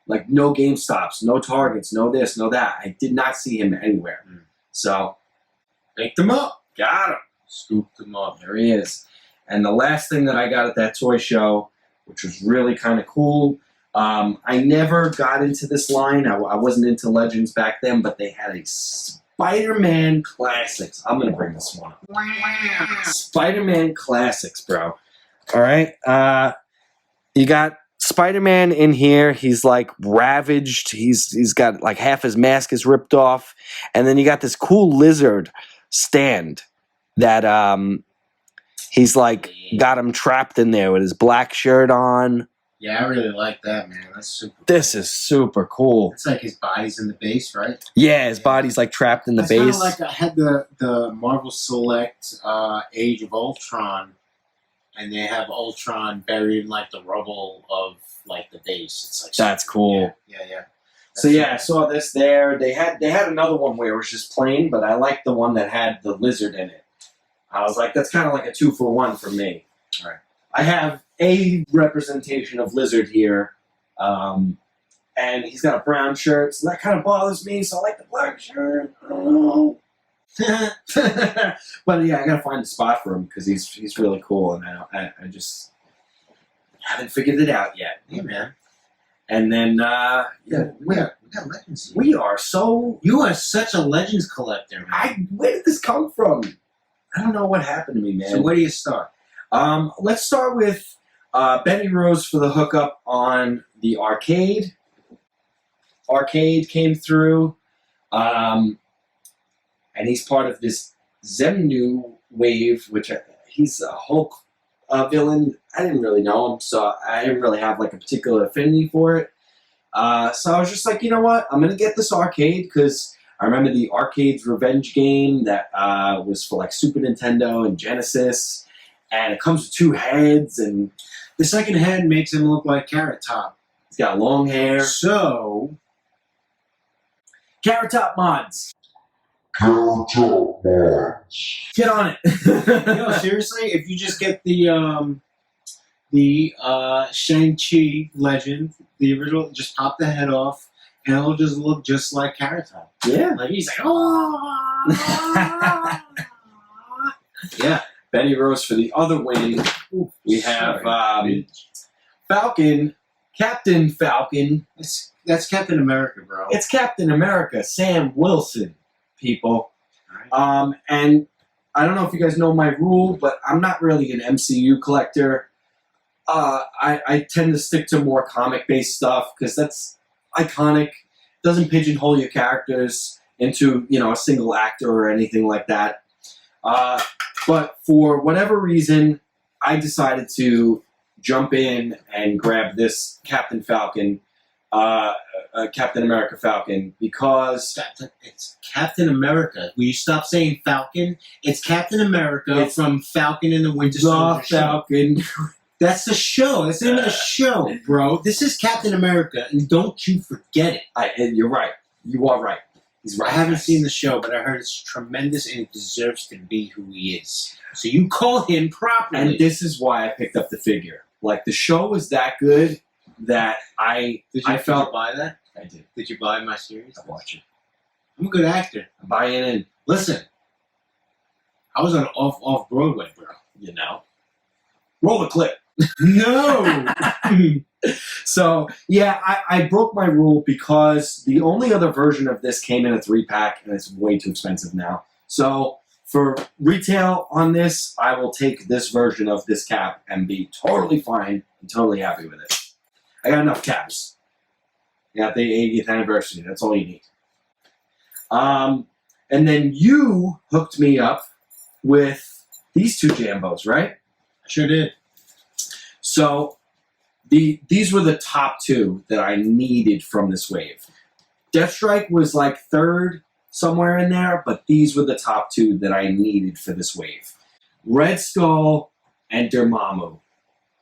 Like no GameStops, no Targets, no this, no that. I did not see him anywhere. So picked him up, got him, scooped him up. There he is. And the last thing that I got at that toy show, which was really kind of cool, I never got into this line. I wasn't into Legends back then, but they had a Spider-Man Classics. I'm going to bring this one up. Wow. Spider-Man Classics, bro. All right. You got Spider-Man in here. He's like ravaged. He's got like half his mask is ripped off. And then you got this cool lizard stand that... he's like got him trapped in there with his black shirt on. Yeah, I really like that, man. That's super cool. This is super cool. It's like his body's in the base, right? Yeah, his body's like trapped in the That's base. Like I had the Marvel Select Age of Ultron, and they have Ultron buried in like the rubble of like the base. It's like That's cool. Yeah. So yeah, I saw this there. They had another one where it was just plain, but I liked the one that had the lizard in it. I was like, that's kind of like a 2-for-1 for me. All right. I have a representation of Lizard here, and he's got a brown shirt, so that kind of bothers me, so I like the black shirt. I don't know. But yeah, I gotta find a spot for him, because he's really cool, and I just haven't figured it out yet. Yeah, man. And then, We got Legends. we are so... You are such a Legends collector, man. Where did this come from? I don't know what happened to me, man. So where do you start? Let's start with Benny Rose for the hookup on the arcade. Arcade came through, and he's part of this Zemnu wave, which he's a Hulk villain. I didn't really know him, so I didn't really have like a particular affinity for it. So I was just like, you know what? I'm gonna get this arcade because I remember the Arcade's Revenge game that was for like Super Nintendo and Genesis, and it comes with 2 heads, and The second head makes him look like Carrot Top. he's got long hair. So, Carrot Top mods. Carrot Top mods. Get on it. no, seriously, if you just get the Shang Chi Legend, the original, just pop the head off, and it'll just look just like Carrot Top. Yeah. Like he's like, oh, yeah. Benny Rose for the other win. We have Falcon, Captain Falcon. That's Captain America, bro. It's Captain America, Sam Wilson, people. And I don't know if you guys know my rule, but I'm not really an MCU collector. I tend to stick to more comic-based stuff because that's iconic. Doesn't pigeonhole your characters into, a single actor or anything like that. But for whatever reason, I decided to jump in and grab this Captain Falcon, Captain America Falcon, because It's Captain America. Will you stop saying Falcon? It's Captain America It's from Falcon and the Winter the Soldier show. Falcon. That's the show. That's the name of the show, bro. This is Captain America, and don't you forget it. And you're right. You are right. He's right. I haven't seen the show, but I heard it's tremendous and it deserves to be who he is. So you call him properly. And this is why I picked up the figure. Like, the show was that good that I felt... Did you buy that? I did. Did you buy my series? I watch it. I'm a good actor. I'm buying in. Listen, I was on off Broadway, bro. You know? Roll the clip. No! So, yeah, I broke my rule because the only other version of this came in a 3-pack, and it's way too expensive now. So, for retail on this, I will take this version of this cap and be totally fine and totally happy with it. I got enough caps. I got the 80th anniversary. That's all you need. And then you hooked me up with these two Jambos, right? I sure did. So these were the top two that I needed from this wave. Deathstrike was like third somewhere in there, but these were the top two that I needed for this wave. Red Skull and Dormammu.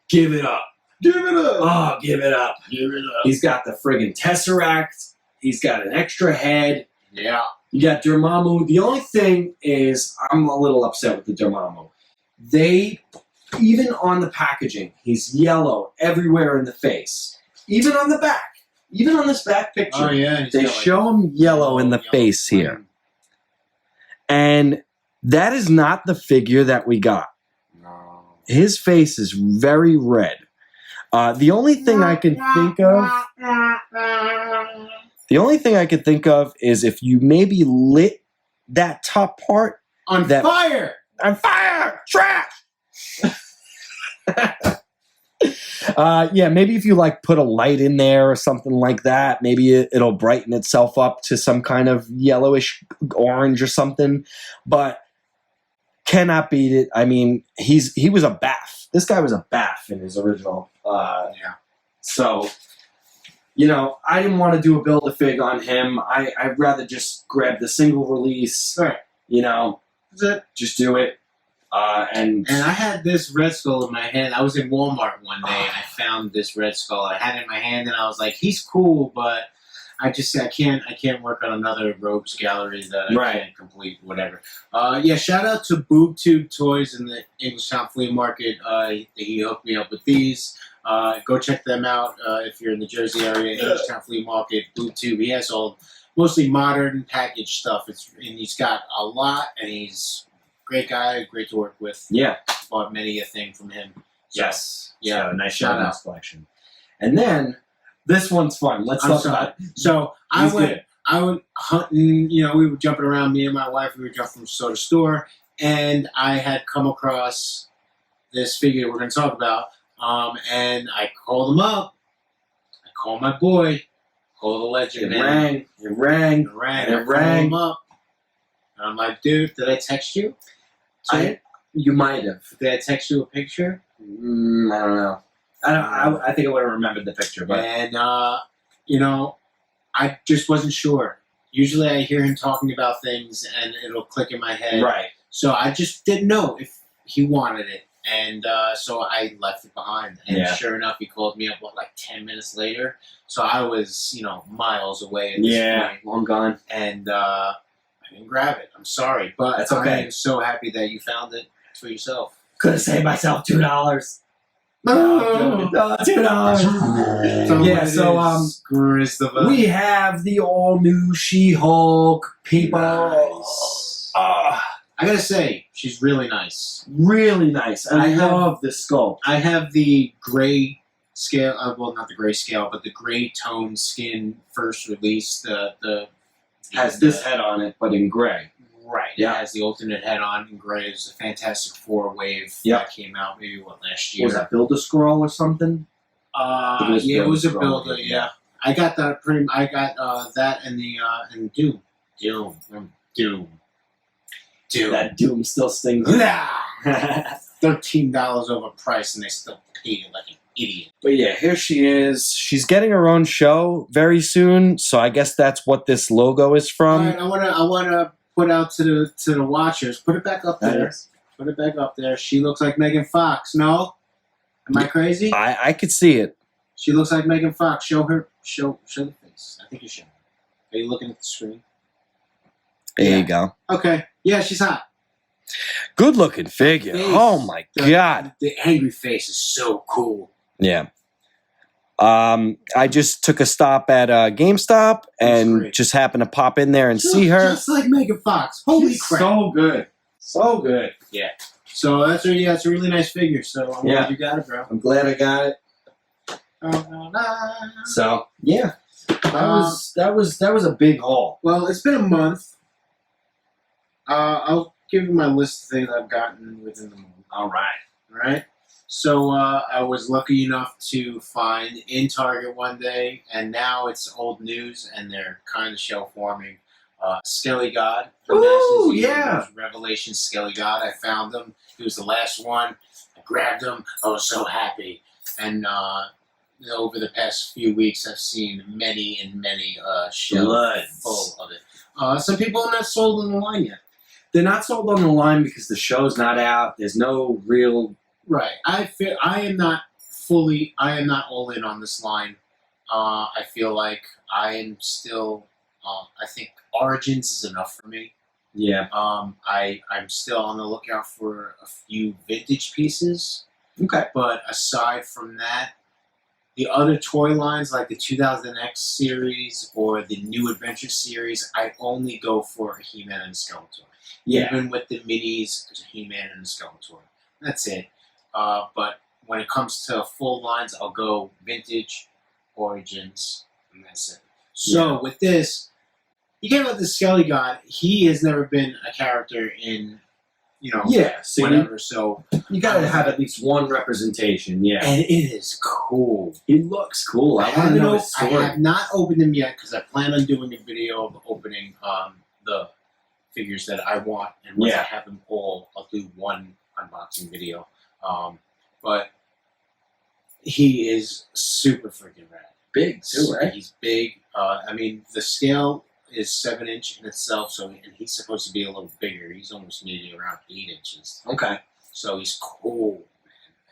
Give it up. Give it up. Oh, give it up. Give it up. He's got the friggin' Tesseract. He's got an extra head. Yeah. You got Dormammu. The only thing is, I'm a little upset with the Dormammu. Even on the packaging, he's yellow everywhere in the face. Even on the back. Even on this back picture. Oh, yeah. They show him yellow in the face here. And that is not the figure that we got. No. His face is very red. The only thing I can think of is if you maybe lit that top part On fire! on fire, trash. Yeah, maybe if you like put a light in there or something like that, maybe it'll brighten itself up to some kind of yellowish orange or something. But cannot beat it. I mean, he was a baff. This guy was a baff in his original. Yeah. So, you know, I didn't want to do a Build-A-Fig on him. I'd rather just grab the single release. Right. You know, That's it. just do it. And I had this Red Skull in my hand. I was in Walmart one day and I found this Red Skull. I had it in my hand and I was like, he's cool, but I can't work on another Rogues Gallery that I can't complete, whatever. Yeah, shout out to Boob Tube Toys in the Englishtown Flea Market. He hooked me up with these. Go check them out if you're in the Jersey area. Englishtown Flea Market, Boob Tube. He has all mostly modern packaged stuff. And he's got a lot, and he's a great guy, great to work with. yeah. Bought many a thing from him. So, Yes. Yeah, So, nice shout shout out. collection. And then this one's fun. Let's I'm talk sorry. about it. So He's good. I went hunting, you know, we were jumping around, me and my wife, we were jumping from store to store, and I had come across this figure we're going to talk about, and I called him up. I called my boy, called the legend, It man. rang. I It called rang. him up. And I'm like, dude, did I text you? You might have. Did I text you a picture? I don't know. I think I would have remembered the picture, but And, you know, I just wasn't sure. Usually I hear him talking about things and it'll click in my head. right. So I just didn't know if he wanted it. And so I left it behind. And Yeah. sure enough, he called me up, like 10 minutes later. So I was, you know, miles away at this point. Long gone. And I didn't grab it. I'm sorry. But That's okay. I am so happy that you found it for yourself. Could have saved myself $2. No. $2. So Yeah, it so, is Griz the Villain. We have the all-new She-Hulk, people. Nice. I gotta say, she's really nice. Really nice. I I love the sculpt. I have the gray scale, well, not the gray scale, but the gray tone skin first release. The Has this head on it, but in gray. Right. Yeah. It has the alternate head on in gray. It was a Fantastic Four wave Yep. that came out maybe last year. Was that Build-A-Scroll or something? It was a Build-A-Scroll, builder. Yeah, I got that. I got that and the and Doom. Doom. That Doom still stings. $13 overpriced, and they still paid it like an idiot. But yeah, here she is. She's getting her own show very soon, so I guess that's what this logo is from. All right, I wanna put out to the watchers. Put it back up there. Yes. Put it back up there. She looks like Megan Fox. No, am I crazy? I could see it. She looks like Megan Fox. Show the face. I think you should. Are you looking at the screen? There you go. Okay. Yeah, she's hot. Good looking figure. Face. Oh my god. The angry face is so cool. Yeah. I just took a stop at GameStop and just happened to pop in there and see her. Just like Megan Fox. Holy crap. So good. So good. Yeah. So that's a really nice figure. So I'm glad you got it, bro. I'm glad I got it. So yeah. That was a big haul. Well, it's been a month. I'll give you my list of things I've gotten within the month. All right. All right. So I was lucky enough to find in Target one day, and now it's old news, and they're kind of shelf warming. Skelly God. Ooh, yeah. Revelation Skelly God. I found him. He was the last one. I grabbed him. I was so happy. And over the past few weeks, I've seen many and many shelves full of it. Some people are not sold on the line yet. They're not sold on the line because the show's not out. There's no real... Right. I am not all in on this line. I feel like I am still, I think Origins is enough for me. Yeah. I'm still on the lookout for a few vintage pieces. Okay. But aside from that, the other toy lines like the 2000X series or the New Adventure series, I only go for a He-Man and a Skeletor. Yeah. Even with the minis, there's a He-Man and a Skeletor. That's it. But when it comes to full lines, I'll go vintage, Origins, and that's it. So with this, you can't let the Skelly God. He has never been a character in, so whatever. So you gotta have at least one representation. Yeah, and it is cool. He looks cool. I want to know his I story. have not opened them yet because I plan on doing a video of opening the figures that I want, and once I have them all, I'll do one unboxing video. But he is super freaking rad. Big too, right? He's big. I mean, the scale is 7-inch in itself, and he's supposed to be a little bigger. He's almost maybe around 8 inches. Okay. So he's cool,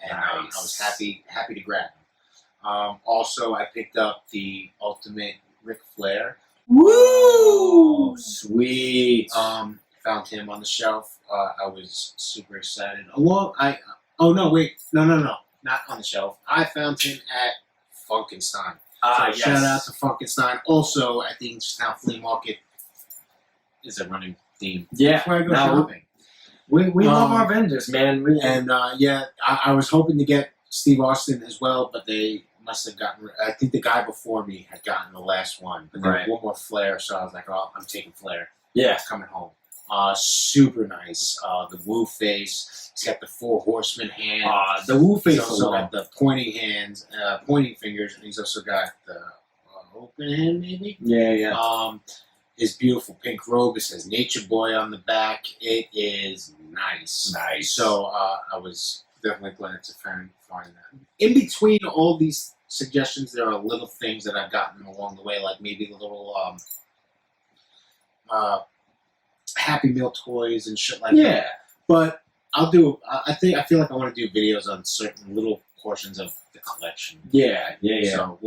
man. And I was happy to grab him. Also, I picked up the Ultimate Ric Flair. Woo! Oh, sweet. Found him on the shelf. I was super excited. No, not on the shelf. I found him at Funkenstein. Shout out to Funkenstein. Also, I think now Flea Market is a running theme. Yeah. That's where I go shopping. We love our vendors, man. I was hoping to get Steve Austin as well, but they must have gotten. I think the guy before me had gotten the last one, but there was one more Flair, so I was like, "Oh, I'm taking Flair." Yeah, it's coming home. Super nice. The Woo face. He's got the 4 horsemen hand. The Woo face. He's also got the pointing hands, pointing fingers, and he's also got the open hand, maybe. Yeah. His beautiful pink robe. It says Nature Boy on the back. It is nice. Nice. So I was definitely glad to find that. In between all these suggestions, there are little things that I've gotten along the way, like maybe the little Happy Meal toys and shit like that. But I feel like I want to do videos on certain little portions of the collection. Yeah. So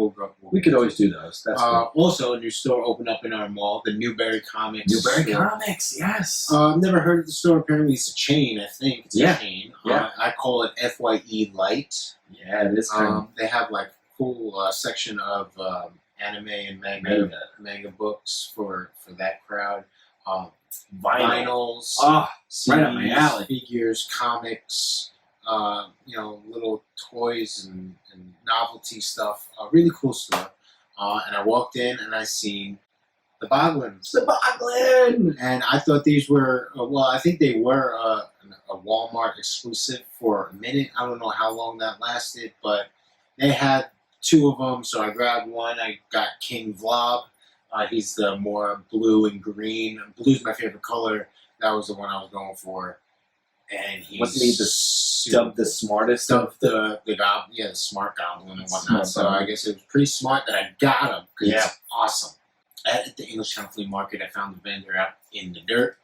we could always do those. That's cool. Also, a new store opened up in our mall, the Newberry Comics. Comics, yes. I've never heard of the store. Apparently, it's a chain. I think it's a chain. Yeah. I call it FYE Light. Yeah, it is. They have like cool section of anime and manga books for that crowd. Vinyls, CDs, right up my alley. Figures, comics, little toys and novelty stuff. Really cool store. And I walked in and I seen the Boglins. The Boglin! And I thought these were, I think they were a Walmart exclusive for a minute. I don't know how long that lasted, but they had 2 of them, so I grabbed one. I got King Vlob. He's the more blue and green. Blue's my favorite color. That was the one I was going for. And he's Wasn't he dubbed the smartest of the goblin, the smart goblin and whatnot. Smart So goblin. I guess it was pretty smart that I got him because Yeah. it's awesome. At the English Town Flea Market, I found the vendor out in the dirt.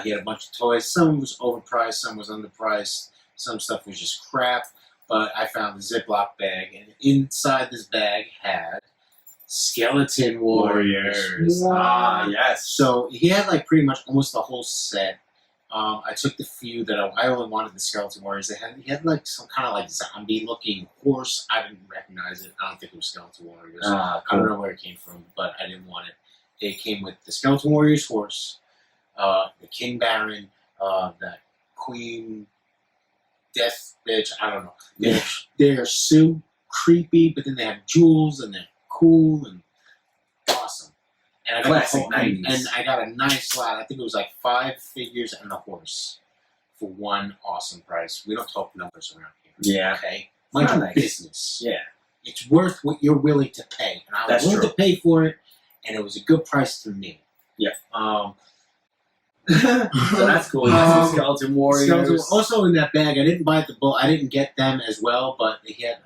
He had a bunch of toys. Some was overpriced, some was underpriced, some stuff was just crap. But I found the Ziploc bag, and inside this bag had Skeleton Warriors. Ah, yes. So he had like pretty much almost the whole set. I took the few that I only wanted the Skeleton Warriors. He had like some kind of like zombie looking horse. I didn't recognize it. I don't think it was Skeleton Warriors. Ah, I don't know where it came from, but I didn't want it. It came with the Skeleton Warriors horse, the King Baron, that Queen Death bitch. I don't know. They're so creepy, but then they have jewels and they're cool and awesome. And I got Classic 90s. and I got a nice lot. I think it was like 5 figures and a horse for one awesome price. We don't talk numbers around here. Yeah. Okay. Mind Not your nice. business. Yeah. It's worth what you're willing to pay, and I was That's willing true. to pay for it, and it was a good price to me. Yeah. So So that's cool. You got some Skeleton Warriors. Skeleton, also in that bag, I didn't buy the bull. I didn't get them as well, but he had.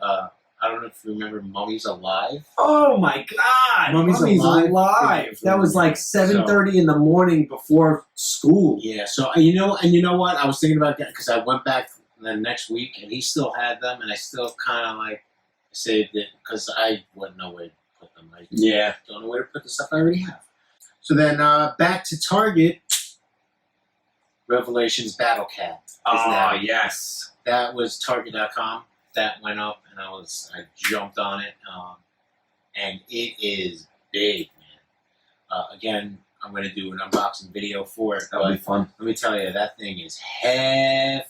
I don't know if you remember Mummies Alive. Oh my God! Mummy's Mummy's Alive. alive. That was like 7:30 in the morning before school. Yeah. So you know what? I was thinking about that because I went back the next week and he still had them, and I still kind of like saved it because I wouldn't know where to put them. I Yeah. don't know where to put the stuff I already have. So then back to Target. Revelations Battle Cat. Yes. That was Target.com. That went up, and I jumped on it, and it is big, man. Again, I'm going to do an unboxing video for it, That'll be but fun. let me tell you, that thing is hefty.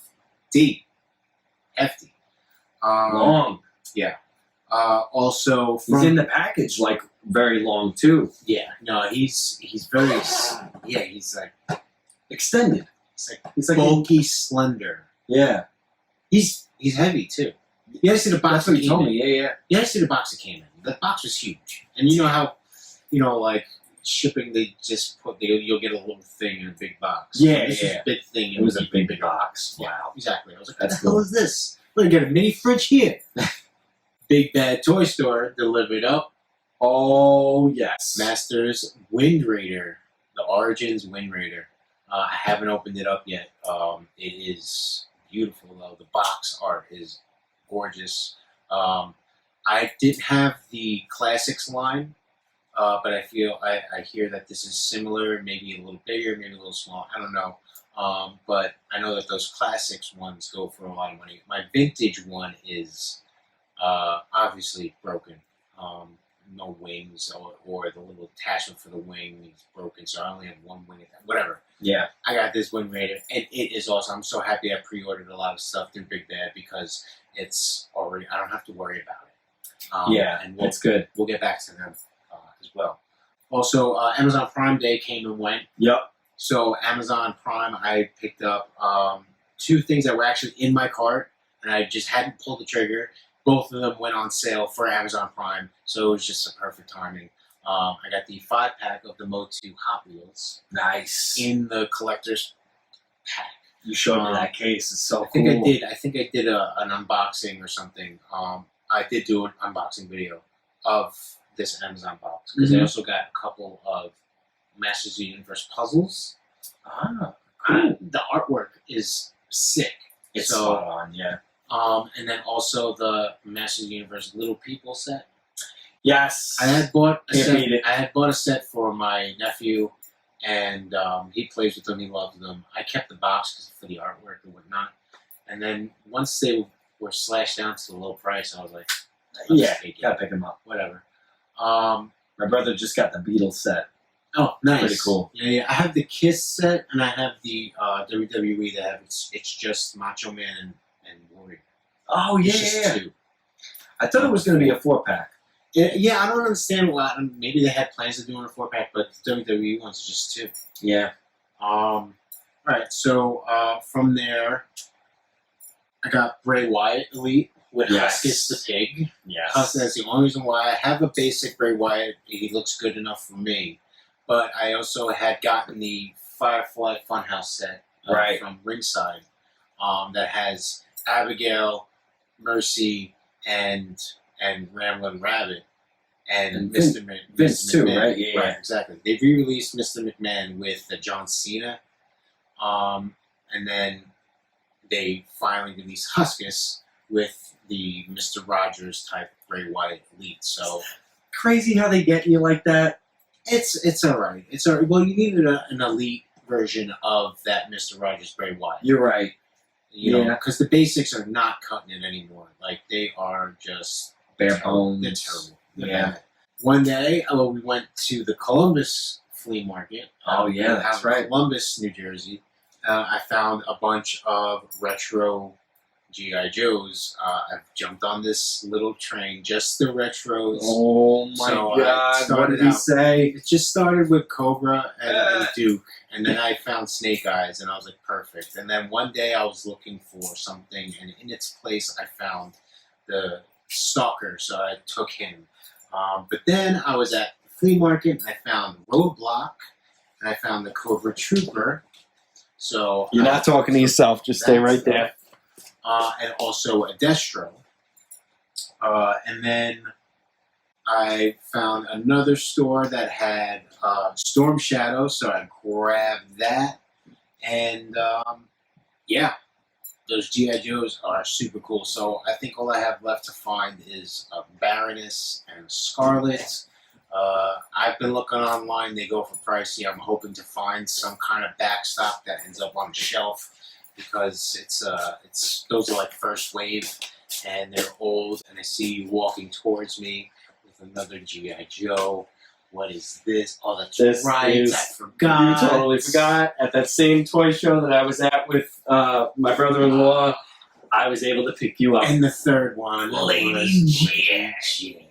Long. Also, He's in the package like very long too. yeah, no, he's very, he's like Extended. He's like bulky, slender. Yeah. He's heavy too. You guys see the box? That's what that he came told in? me. Yeah, yeah. You guys see the box that came in? The box was huge, and you know how, like shipping, they just you'll get a little thing in a big box. Yeah, this yeah. was a big thing. It was a big bigger box. Yeah, Wow. exactly. I was like, That's what the hell cool. is this? We're gonna get a mini fridge here. Big Bad Toy Store delivered up Oh yes. Masters Wind Raider, the Origins Wind Raider. I haven't opened it up yet. It is beautiful though. The box art is gorgeous. I didn't have the Classics line, but I hear that this is similar, maybe a little bigger, maybe a little small. I don't know. But I know that those Classics ones go for a lot of money. My vintage one is obviously broken. No wings or the little attachment for the wing is broken, so I only have one wing. Whatever. Yeah. I got this Wind Raider, and it is awesome. I'm so happy I pre-ordered a lot of stuff through Big Bad because it's already, I don't have to worry about it. Yeah. And That's good. we'll get back to them as well. Also, Amazon Prime Day came and went. Yep. So Amazon Prime, I picked up 2 things that were actually in my cart, and I just hadn't pulled the trigger. Both of them went on sale for Amazon Prime, so it was just a perfect timing. I got the 5-pack of the Motu Hot Wheels Nice. in the collector's pack. You showed me that case. It's so I think cool. I think I did an unboxing or something. I did do an unboxing video of this Amazon box because I Mhm. also got a couple of Masters of the Universe puzzles. Ah, cool. The artwork is sick. It's so, spot on. Yeah. and then also the Masters of the Universe Little People set. Yes. I had bought a Can't set. beat it. I had bought a set for my nephew, and he plays with them. He loves them. I kept the box for the artwork and whatnot. And then once they were slashed down to the low price, I was like, let's Yeah. take it. Gotta pick him up. Whatever. My brother just got the Beatles set. Oh, nice. Pretty cool. Yeah. I have the Kiss set, and I have the WWE that have it's just Macho Man and Warrior. Oh It's just 2. I thought it was going to be a 4-pack. Yeah, I don't understand why. Maybe they had plans of doing a 4-pack, but the WWE one's just 2. Yeah. All right, so from there, I got Bray Wyatt Elite with Yes. Huskus the Pig. Yes. That's the only reason why I have a basic Bray Wyatt. He looks good enough for me. But I also had gotten the Firefly Funhouse set Right. from Ringside that has Abigail, Mercy, and Ramblin' Rabbit. And Vince Mr. too, McMahon. right? Yeah. Right, exactly. They re-released Mr. McMahon with John Cena, and then they finally released Huskus with the Mr. Rogers type Bray Wyatt Elite. So Crazy how they get you like that. it's all right. It's all right. Well, you needed an elite version of that Mr. Rogers Bray Wyatt. You're right. You know, Yeah. because the basics are not cutting it anymore. Like they are just Bare terrible. bones. They're terrible. They're Yeah. bad. One day, we went to the Columbus flea market. Oh, yeah, that's out in right. Columbus, New Jersey. I found a bunch of retro G.I. Joes. I've jumped on this little train, just the retros. Oh my So I God! What started did he out- say? It just started with Cobra and Duke, and then I found Snake Eyes, and I was like, perfect. And then one day I was looking for something, and in its place I found the Stalker, so I took him. But then I was at the flea market, and I found Roadblock, and I found the Cobra Trooper. So You're not talking to yourself. Just stay right there. And also a Destro. And then I found another store that had Storm Shadow, so I grabbed that. And yeah, those G.I. Joes are super cool. So I think all I have left to find is a Baroness and a Scarlet. I've been looking online. They go for pricey. I'm hoping to find some kind of backstop that ends up on the shelf because it's those are like first wave and they're old. And I see you walking towards me with another G.I. Joe. What is this? Oh, that's This right. is- I forgot. You totally forgot. At that same toy show that I was at with my brother-in-law, I was able to pick you up. And the third one, Lady G.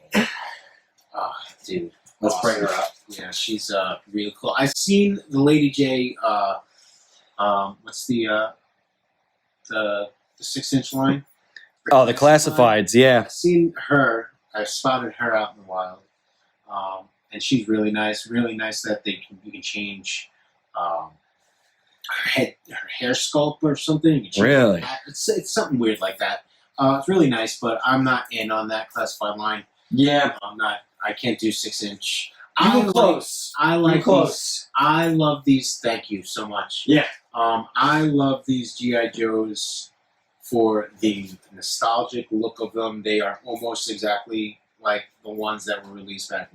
Oh, dude. Let's awesome. bring her up. Yeah, she's really cool. I've seen the Lady J. What's the 6-inch line? Oh, the classifieds, yeah. I've seen her. I've spotted her out in the wild, and she's really nice. Really nice that you can change her hair sculpt or something. You can change Really? her hat. It's something weird like that. It's really nice, but I'm not in on that classified line. Yeah. I'm not. I can't do 6-inch. You were close. I You like were close. these. I love these. Thank you so much. Yeah. I love these G.I. Joes for the nostalgic look of them. They are almost exactly like the ones that were released back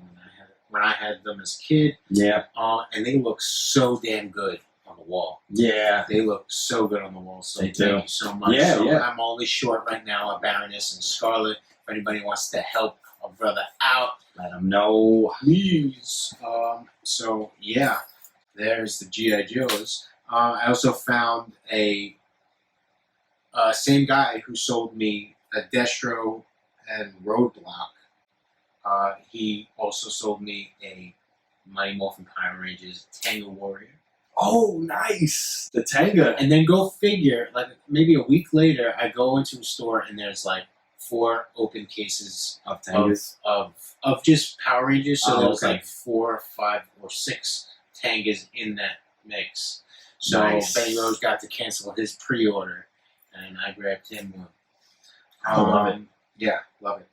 when I had them as a kid. Yeah. And they look so damn good on the wall. Yeah. They look so good on the wall. So They thank do. you so much. Yeah, So yeah. I'm only short right now a Baroness and Scarlet. If anybody wants to help a brother out, Let them know. please. So yeah, there's the G.I. Joes. I also found a same guy who sold me a Destro and Roadblock. He also sold me a Mighty Morphin Power Rangers Tango Warrior. Oh, nice. The Tango. And then go figure, like maybe a week later, I go into a store and there's like 4 open cases Of Tangas. of just Power Rangers. So Oh, there was okay. like 4, 5, or 6 Tangas in that mix. So Nice. Benny Rose got to cancel his pre-order, and I grabbed him one. I love it. Yeah, love it.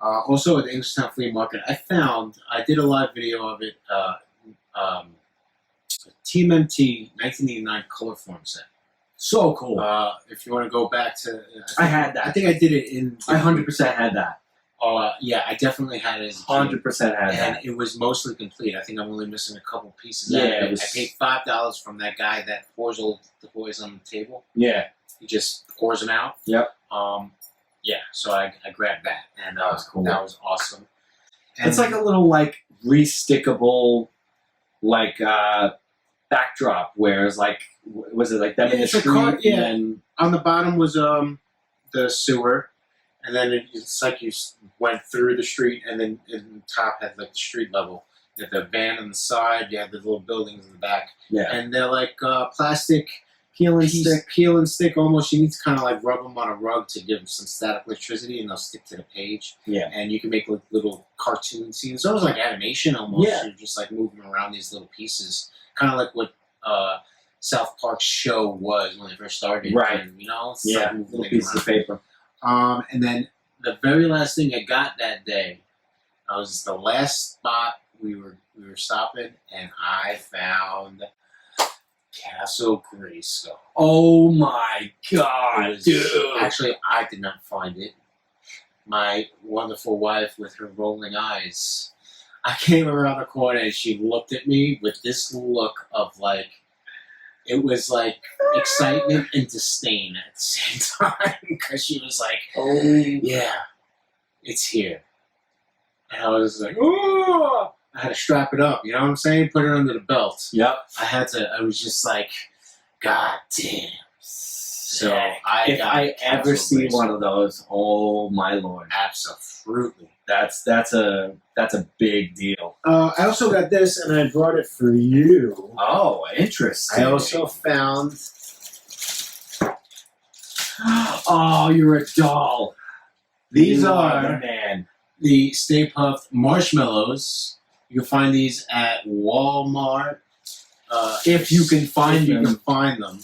Also at the Englishtown Flea Market, I did a live video of it. Team MT 1989 color form set. So cool. If you want to go back to, I had that. I think I did it in. I 100% had that. Yeah, I definitely had it as a kid. 100% had And that. it was mostly complete. I think I'm only missing a couple pieces. Yeah, out of it it. was- I paid $5 from that guy that pours all the toys on the table. Yeah. He just pours them out. Yep. Yeah, so I grabbed that, and That was cool. That was awesome. And It's like a little like restickable like backdrop where it's like was it like them in the it's a street car- yeah. and then on the bottom was the sewer, and then it's like you went through the street, and then in the top had like the street level. You had the van on the side. You had the little buildings in the back. yeah. And they're like plastic Peel and stick. almost. You need to kind of like rub them on a rug to give them some static electricity, and they'll stick to the page. Yeah. And you can make like little cartoon scenes. It's almost like animation almost. Yeah. You're just like moving around these little pieces, kind of like what South Park show was when they first started. Right. And, you know, it's Yeah, like moving little things piece of around. paper. And then the very last thing I got that day, I was the last spot we were stopping, and I found Castle Grayskull. Oh my god, It was- dude! Actually, I did not find it. My wonderful wife, with her rolling eyes, I came around the corner and she looked at me with this look of like, it was like excitement and disdain at the same time, because she was like, Oh, yeah, it's here. And I was like, oh! I had to strap it up, you know what I'm saying? Put it under the belt. yep. I was just like, God damn. So If I ever see one of those, oh my lord, Absolutely. that's a big deal. I also got this, and I brought it for you. Oh, interesting. I also found. Oh, you're a doll. These You are the man. the Stay Puft Marshmallows. You can find these at Walmart. If you can find if you them. can find them.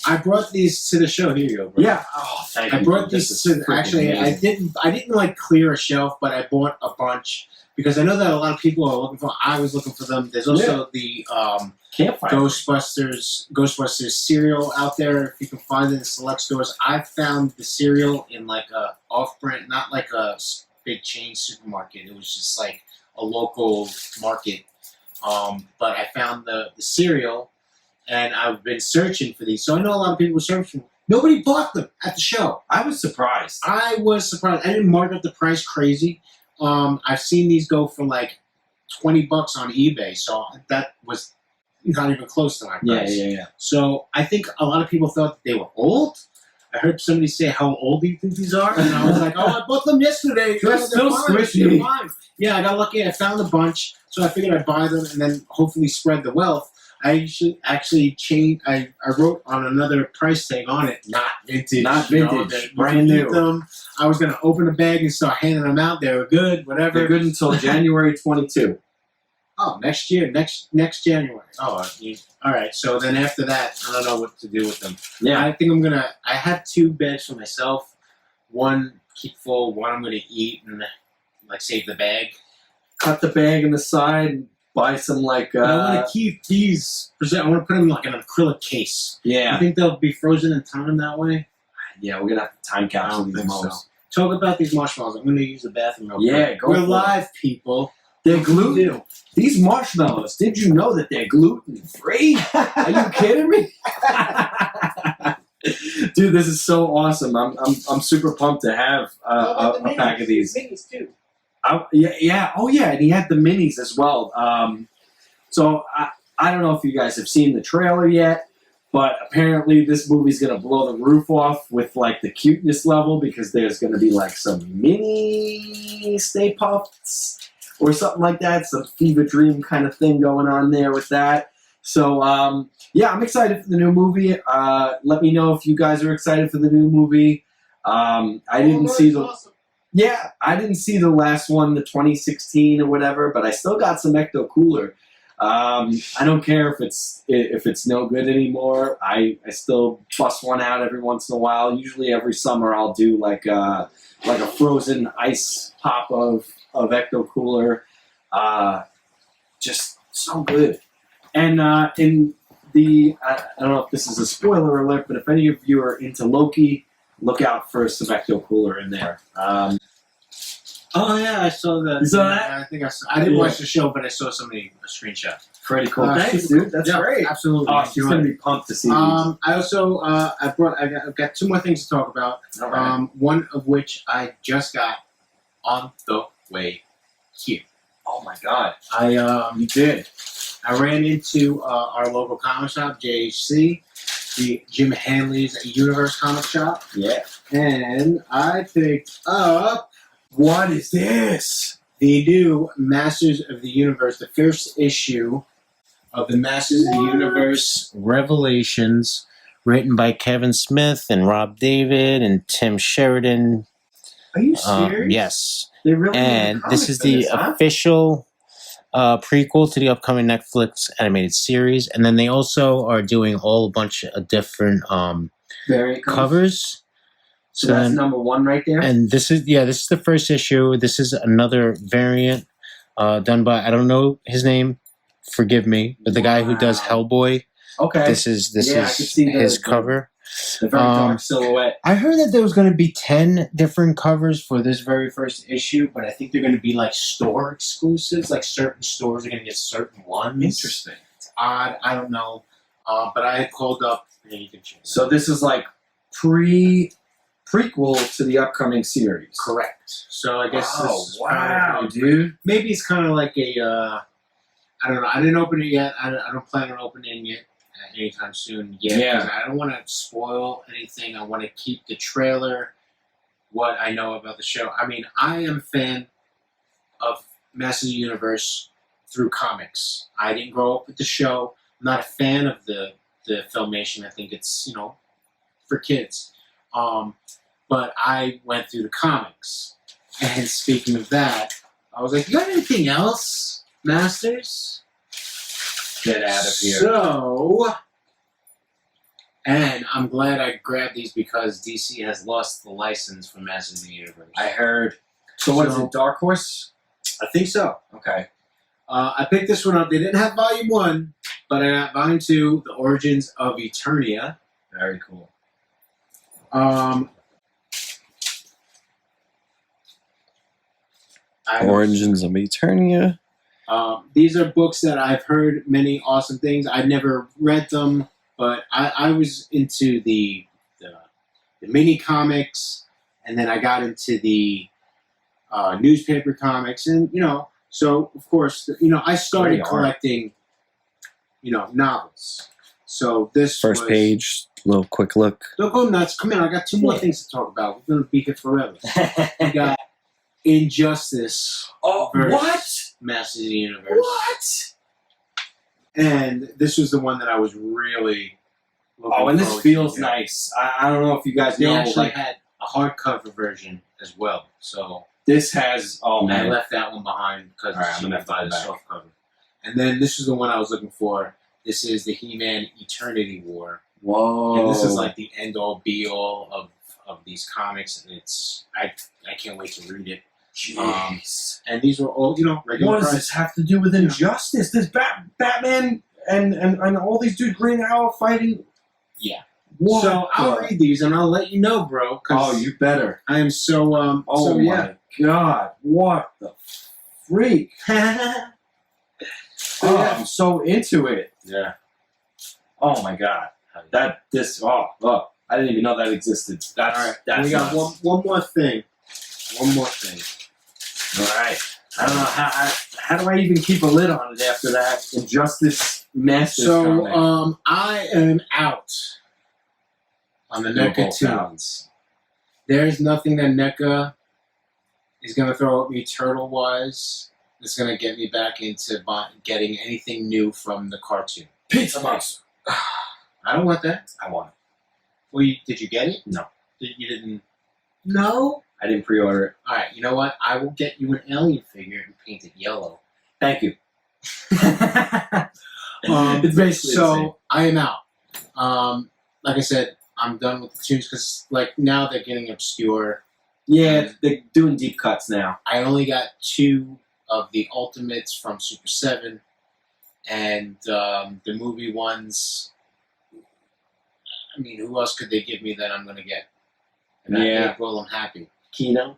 I brought these to the show. Here you go, bro. Yeah. Oh, thank you. I brought This these is to. freaking Actually, amazing. I didn't like clear a shelf, but I bought a bunch because I know that a lot of people are looking for. I was looking for them. There's also the Campfire. Ghostbusters cereal out there. If you can find it in select stores, I found the cereal in like a off-brand, not like a big chain supermarket. It was just like a local market. But I found the cereal, and I've been searching for these. So I know a lot of people were searching. Nobody bought them at the show. I was surprised. I was surprised. I didn't mark up the price crazy. I've seen these go for like $20 on eBay, so that was not even close to my price. Yeah. So I think a lot of people thought that they were old. I heard somebody say, "How old do you think these are?" And I was like, "Oh, I bought them yesterday. They're still squishy. They're fine." Yeah, I got lucky. I found a bunch, so I figured I'd buy them and then hopefully spread the wealth. I actually changed. I wrote on another price tag on it, not vintage. Not you know, vintage, that you brand can new. eat them. I was gonna open a bag and start handing them out. They were good, whatever. They're good until January 22. Oh, next year, next January. Oh, all right. So then after that, I don't know what to do with them. Yeah. I think I have 2 bags for myself. One keep full. One I'm gonna eat and like save the bag. Cut the bag in the side and buy some like. But I want to keep these. I want to put them in like an acrylic case. Yeah. You think they'll be frozen in time that way? Yeah, we're gonna have to time I capsule don't these think so. moments. Talk about these marshmallows. I'm gonna use the bathroom real Yeah, quick. go We're for it. live, people. They're What do you gluten. do? These marshmallows. Did you know that they're gluten free? Are you kidding me? Dude, this is so awesome. I'm super pumped to have a pack of these. Minis too. Yeah. Oh, yeah. And he had the minis as well. So I don't know if you guys have seen the trailer yet, but apparently this movie's gonna blow the roof off with like the cuteness level because there's gonna be like some mini Stay Puffs or something like that, some fever dream kind of thing going on there with that. So yeah, I'm excited for the new movie. Let me know if you guys are excited for the new movie. I didn't see the. Awesome. Yeah, I didn't see the last one, the 2016 or whatever, but I still got some Ecto Cooler. I don't care if it's no good anymore. I still bust one out every once in a while. Usually every summer I'll do like a frozen ice pop of Ecto Cooler. Just so good. And in the I don't know if this is a spoiler alert, but if any of you are into Loki, look out for some Ecto Cooler in there. Oh yeah, I saw that. You saw Yeah, that? I think I saw. I didn't Yeah. watch the show, but I saw a screenshot. Pretty cool. super Thanks, dude. cool. That's Yeah, great. Absolutely. Oh, she's gonna be pumped to see these. I also I've got 2 more things to talk about. All right. One of which I just got on the way here. Oh my god. You did. I ran into our local comic shop, JHC, the Jim Hanley's Universe comic shop, Yeah. and I picked up What is this? the new Masters of the Universe, the first issue of the Masters of the Universe Revelations, written by Kevin Smith and Rob David and Tim Sheridan. Are you serious? Yes. They really made a And comic this is for the this, huh? official prequel to the upcoming Netflix animated series, and then they also are doing a bunch of different Variant covers. So that's number 1 right there. And this is the first issue. This is another variant done by, I don't know his name, forgive me, but the guy who does Hellboy. Okay. This is his cover. The very dark silhouette. I heard that there was going to be 10 different covers for this very first issue, but I think they're going to be like store exclusives. Like certain stores are going to get certain ones. Interesting. It's odd. I don't know. But I had called up. Yeah, you can change. So this is like prequel to the upcoming series. Correct. So I guess. Oh this wow, dude. Maybe it's kind of like a. I don't know. I didn't open it yet. I don't plan on opening it anytime soon yet. Yeah. I don't want to spoil anything. I want to keep the trailer, what I know about the show. I mean, I am a fan of Masters of the Universe through comics. I didn't grow up with the show. I'm not a fan of the filmation. I think it's, for kids. But I went through the comics. And speaking of that, I was like, you got anything else, Masters? Get out of here. So, and I'm glad I grabbed these because DC has lost the license for Masters of the Universe. I heard. So what is it, Dark Horse? I think so. Okay. I picked this one up. They didn't have Volume 1, but I got Volume 2, The Origins of Eternia. Very cool. Origins of Eternia. These are books that I've heard many awesome things. I never read them, but I was into the mini comics, and then I got into the newspaper comics, and so of course I started collecting novels. So this First page, little quick look. Don't go nuts. Come in. I got 2 more things to talk about. We're gonna be here forever. We got Injustice. Oh, what? Masters of the Universe. What? And this was the one that I was really looking and this forward feels to. nice. I don't know if you guys They know. actually had a hardcover version as well. So this has. Oh I man. left that one behind because All right, I'm gonna have to buy go the back. softcover. And then this is the one I was looking for. This is the He-Man Eternity War. Whoa. And this is like the end-all, be-all of these comics. And it's I can't wait to read it. Jeez. And these were all, regular What does price. this have to do with Injustice? This Batman and all these dudes, Green Arrow fighting. Yeah. What? So I'll read these and I'll let you know, bro. Oh, you better. I am so Oh so, my God! What the freak? Oh, I'm so into it. Yeah. Oh my God! I didn't even know that existed. That's All right. that's We got nuts. one more thing. One more thing. All right. I don't know how do I even keep a lid on it after that Injustice Masters comic? So I am out on the We're NECA both out. tunes. There's nothing that NECA is going to throw at me turtle-wise that's going to get me back into getting anything new from the cartoon. Pizza Monster. I don't want that. I want it. Well, did you get it? No. You didn't? No? I didn't pre-order it. All right, you know what? I will get you an alien figure and paint it yellow. Thank you. It's basically the same. So I am out. Like I said, I'm done with the tunes because now they're getting obscure. Yeah, they're doing deep cuts now. I only got 2 of the Ultimates from Super 7, and the movie ones. I mean, who else could they give me that I'm going to get? And Yeah. April, I'm happy. Kino?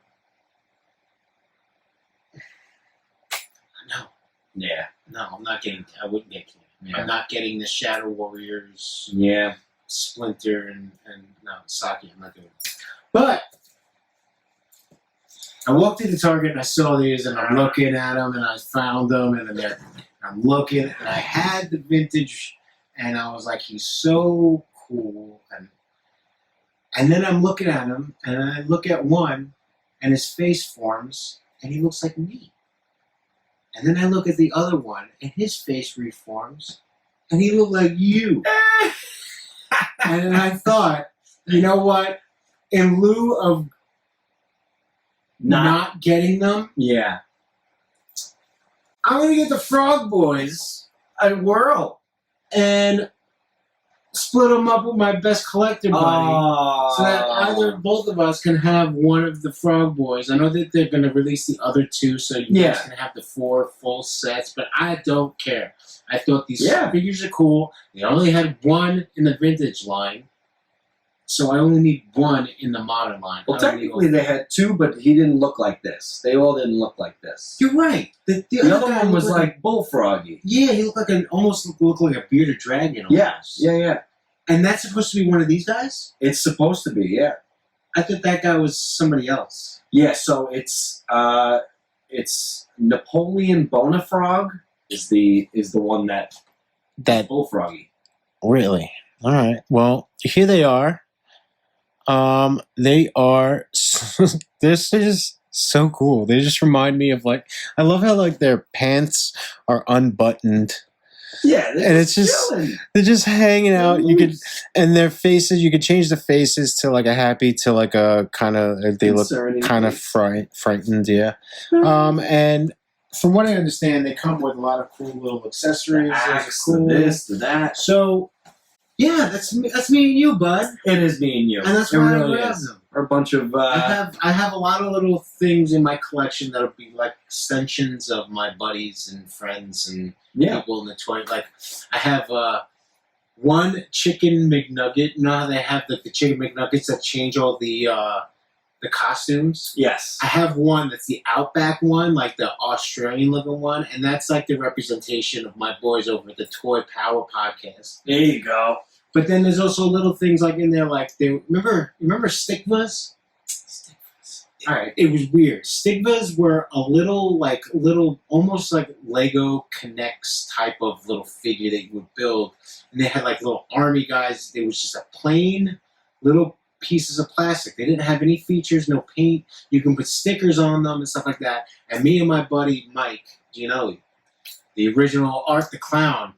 No. Yeah. No, I'm not getting. I wouldn't get Kino. Yeah. I'm not getting the Shadow Warriors, Yeah. Splinter, and no Saki. I'm not doing it. But I walked into Target and I saw these, and I'm looking at them, and I found them, and then I'm looking, and I had the vintage, and I was like, he's so cool, and then I'm looking at him, and I look at one, and his face forms, and he looks like me. And then I look at the other one, and his face reforms, and he looked like you. And then I thought, you know what? In lieu of not getting them, Yeah. I'm gonna get the Frog Boys A whirl. and split them up with my best collector buddy. Oh. So that either both of us can have one of the Frog Boys. I know that they're going to release the other two, so you guys can have the 4 full sets, but I don't care. I thought these figures are cool. They only had one in the vintage line, so I only need one in the modern line. Well, technically they had 2, but he didn't look like this. They all didn't look like this. You're right. The other one was like bullfroggy. Yeah, he looked like almost looked like a bearded dragon. Almost. Yeah. And that's supposed to be one of these guys? It's supposed to be, yeah. I thought that guy was somebody else. Yeah, so it's Napoleon Bonafrog is the one that bullfroggy. Really? All right. Well, here they are. They are. This is so cool. They just remind me of I love how their pants are unbuttoned. Yeah, and it's just chilling. They're just hanging out. You could, and their faces. You could change the faces to a happy to a kind of. They look kind of frightened. Yeah. And from what I understand, they come with a lot of cool little accessories. Cool. This, to that. So, yeah, that's me and you, bud. It is me and you, and that's why I grab them. Or a bunch of. I have a lot of little things in my collection that'll be like extensions of my buddies and friends and people in the toy. Like I have one chicken McNugget. You know how they have the chicken McNuggets that change all the costumes? Yes. I have one that's the Outback one, like the Australian looking one, and that's like the representation of my boys over at the Toy Power podcast. There you go. But then there's also little things like in there, like remember Stigmas? All right, it was weird. Stigmas were a little almost like Lego Connects type of little figure that you would build, and they had like little army guys. It was just a plain little pieces of plastic. They didn't have any features, no paint. You can put stickers on them and stuff like that. And me and my buddy Mike Gianelli, the original Art the Clown,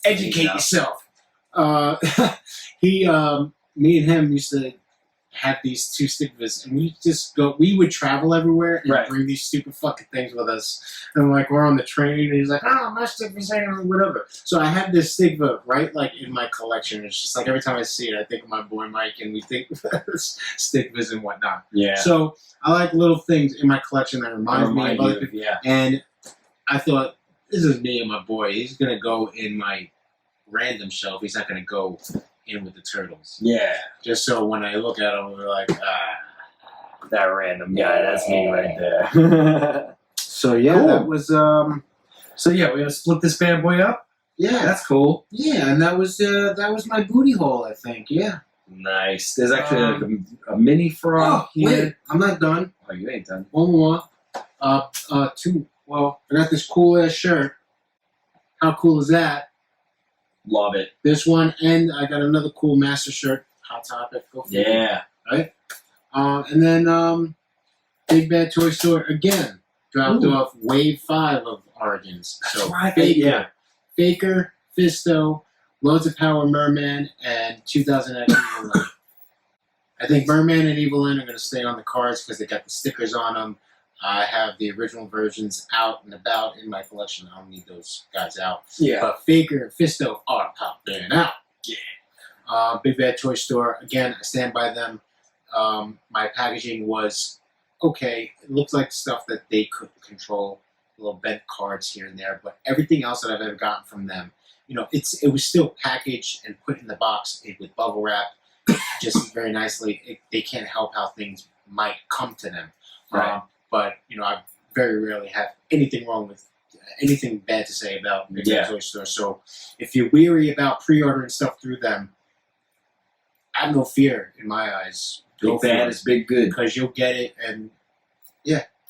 educate yourself. Me and him used to have these 2 stigmas, and we would travel everywhere and bring these stupid fucking things with us. And we're on the train, and he's like, oh, my stigma's hanging or whatever. So I have this stigma in my collection. It's just every time I see it, I think of my boy Mike, and we think stigmas and whatnot. Yeah. So I like little things in my collection that remind me of other people. Yeah. And I thought, this is me and my boy. He's going to go in my random shelf. He's not going to go in with the turtles. Yeah. Just so when I look at him, we're like, that random guy. That's me right there. So yeah, cool. That was. So yeah, we're gonna split this bad boy up. Yeah, that's cool. Yeah, and that was my booty hole, I think. Yeah. Nice. There's actually a mini frog here. Wait, I'm not done. Oh, you ain't done. One more. 2. Well, I got this cool ass shirt. How cool is that? Love it. This one, and I got another cool Master shirt. Hot Topic. Go for it. Right? And then Big Bad Toy Store again dropped off Wave 5 of Origins. That's so right. Faker, Fisto, Loads of Power Merman, and 2000X Evil Lyn. I think Merman and Evil Lyn are going to stay on the cards because they got the stickers on them. I have the original versions out and about in my collection. I don't need those guys out. Yeah. But Faker and Fisto are popping out. Yeah. Big Bad Toy Store. Again, I stand by them. My packaging was okay. It looked like stuff that they couldn't control. Little bent cards here and there. But everything else that I've ever gotten from them, it was still packaged and put in the box with bubble wrap just very nicely. They can't help how things might come to them. Right. But, I very rarely have anything bad to say about Big Bad Toy Store. So if you're weary about pre-ordering stuff through them, I have no fear in my eyes. Big Bad is big good. Because you'll get it, and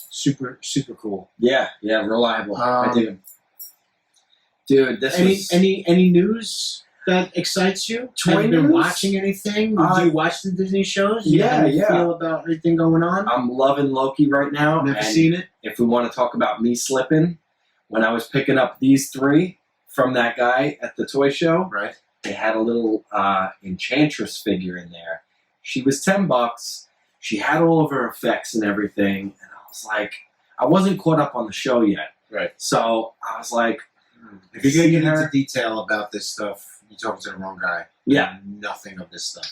super, super cool. Yeah, reliable. I dig them. Dude, any news that excites you? Have you been watching anything? Do you watch the Disney shows? How do you feel about anything going on? I'm loving Loki right now. Never seen it. If we want to talk about me slipping, when I was picking up these 3 from that guy at the toy show, right? They had a little Enchantress figure in there. She was $10. She had all of her effects and everything, and I was like, I wasn't caught up on the show yet. Right. So I was like, if you're going to seeing get into her- detail about this stuff, you're talking to the wrong guy. Yeah. Nothing of this stuff.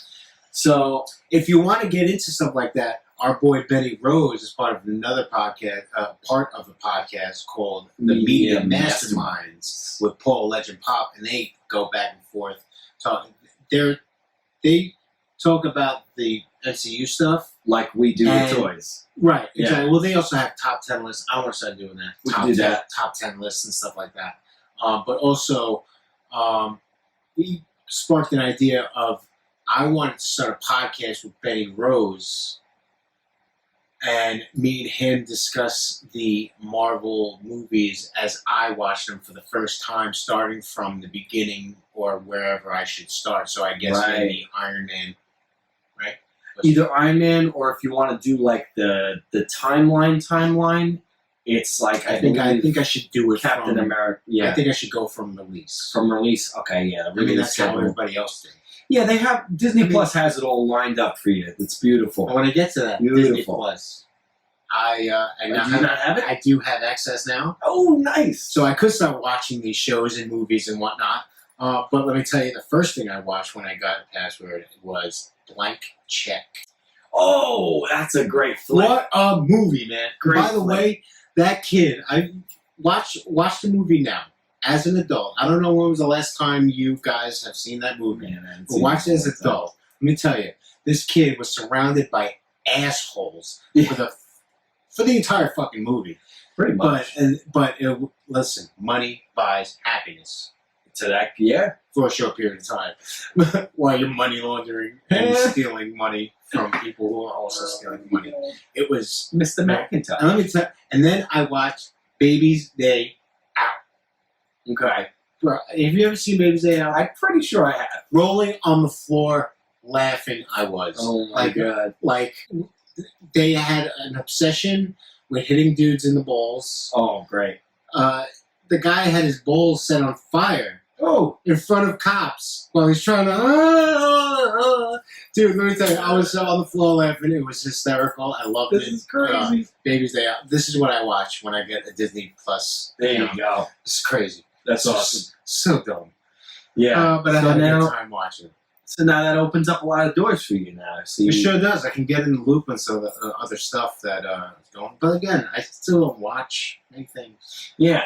So If you want to get into stuff like that, our boy Benny Rose is part of another podcast, part of a podcast called The Media Masterminds with Paul Legend Pop, and they go back and forth talking. They talk about the MCU stuff, like we do And- with toys. right? Yeah. Exactly. Well, they also have top 10 lists. I want to start doing that. We top can do 10, that. Top 10 lists and stuff like that. But also, we sparked an idea of I wanted to start a podcast with Benny Rose. And me and him discuss the Marvel movies as I watched them for the first time, starting from the beginning or wherever I should start. So I guess Right. maybe Iron Man, right? Either Iron Man, or if you want to do like the timeline, it's like I think believe I should do it Captain from, America. I Yeah, think I should go from release. from release. Okay, yeah. The I mean, release that's how schedule. everybody else did. Yeah, they have Disney I mean- Plus has it all lined up for you. It's beautiful. But when I get to that, Beautiful. Disney Plus, I Do you not have it? I do have access now. Oh, nice. So I could start watching these shows and movies and whatnot. But let me tell you, the first thing I watched when I got a password was Blank Check. Oh, that's a great flick. What a movie, man! Great By the flick. way, that kid, I watch the movie now as an adult. I don't know when was the last time you guys have seen that movie. Man, I haven't But seen watch it as an in a long adult. Let me tell you, this kid was surrounded by assholes Yeah. for the entire fucking movie. time. Pretty much. Listen, money buys happiness To that, yeah. for a short period of time, while you're money laundering and stealing money from people who are also stealing money. It was, Mr. and McIntyre. let me tell, and then I watched Baby's Day Out. Okay. Bro, have you ever seen Baby's Day Out? I'm pretty sure I have. Rolling on the floor, laughing. I was. Oh my god. Like they had an obsession with hitting dudes in the balls. Oh, great. The guy had his balls set on fire Oh, in front of cops while he's trying to. Dude, let me tell you, I was on the floor laughing. It was hysterical. I loved this it. is crazy. Baby's Day Out. This is what I watch when I get a Disney Plus. There know. you go. It's crazy. That's It's awesome. So dumb. Yeah. But I so had a now, good time watching. so now that opens up a lot of doors for you now. So It you, sure does. I can get in the loop on some of the other stuff that is going. But again, I still don't watch anything. yeah.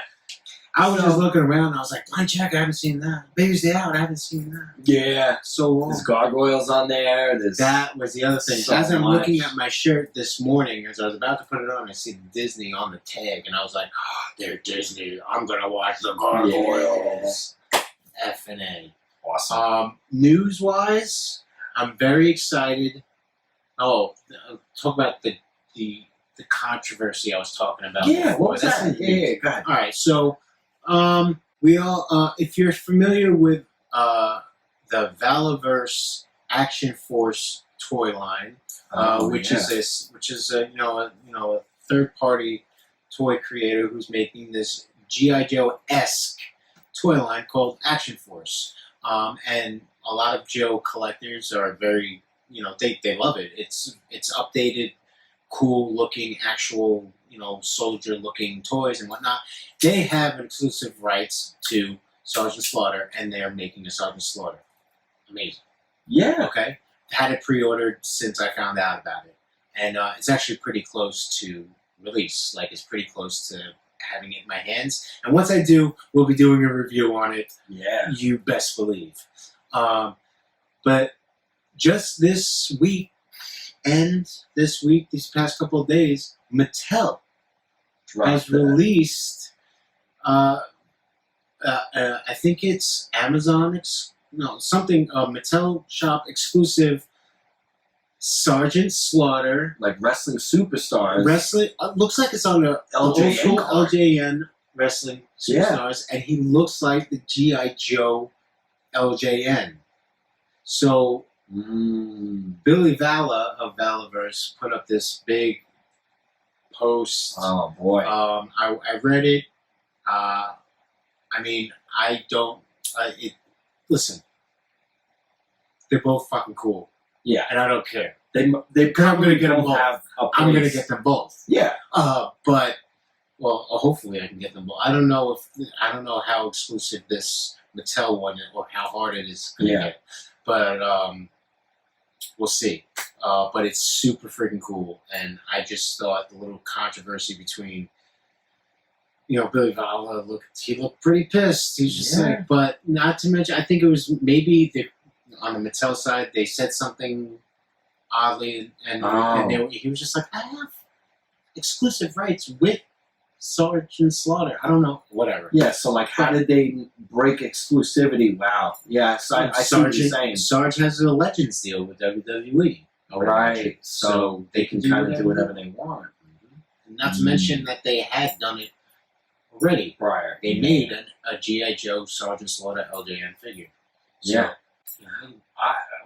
I was So- just looking around. And I was like, Blind Check, I haven't seen that. Baby's Day Out, I haven't seen that. Yeah. So long. There's gargoyles on there. There's That was the other thing. So As I'm much. looking at my shirt this morning, as I was about to put it on, I see Disney on the tag, and I was like, oh, they're Disney. I'm gonna watch the Gargoyles. F and A. awesome. News-wise, I'm very excited. Oh, talk about the controversy I was talking about. Yeah. before. What was That's that? the- Yeah. Go ahead. All right, so we all, if you're familiar with the Valaverse Action Force toy line, which is a third party toy creator who's making this GI Joe-esque toy line called Action Force, and a lot of Joe collectors are very they love it. It's updated, cool looking, actual soldier looking toys and whatnot. They have exclusive rights to Sergeant Slaughter, and they're making a Sergeant Slaughter. Amazing. Yeah. Okay, had it pre-ordered since I found out about it, and it's actually pretty close to release. Like it's pretty close to having it in my hands. And once I do, we'll be doing a review on it. Yeah. You best believe. But just this week, these past couple of days, Mattel has released. I think it's Amazon. Something Mattel shop exclusive. Sergeant Slaughter like wrestling superstars. wrestling. Looks like it's on the old LJN school card. LJN wrestling Yeah. superstars, and he looks like the GI Joe LJN. So Billy Vala of Valaverse put up this big post. Oh boy. I read it. I mean, I don't. Listen, they're both fucking cool, yeah. and I don't care. They I'm gonna probably get them don't both. have a I'm gonna place. get them both. Yeah. But well, hopefully I can get them. I don't know how exclusive this Mattel one or how hard it is going to get, but we'll see. But it's super freaking cool, and I just thought the little controversy between, Billy Vala he looked pretty pissed. He's just like, but not to mention, I think it was maybe on the Mattel side they said something oddly, and he was just like, I have exclusive rights with Sergeant Slaughter. I don't know, whatever. Yeah, so like, how did they break exclusivity? Wow. Yeah, so I see what you're saying. Sarge has a Legends deal with WWE. Right, so they can kind of do whatever they want. Not to mention that they had done it already prior. They made a G.I. Joe Sergeant Slaughter LJN figure. So,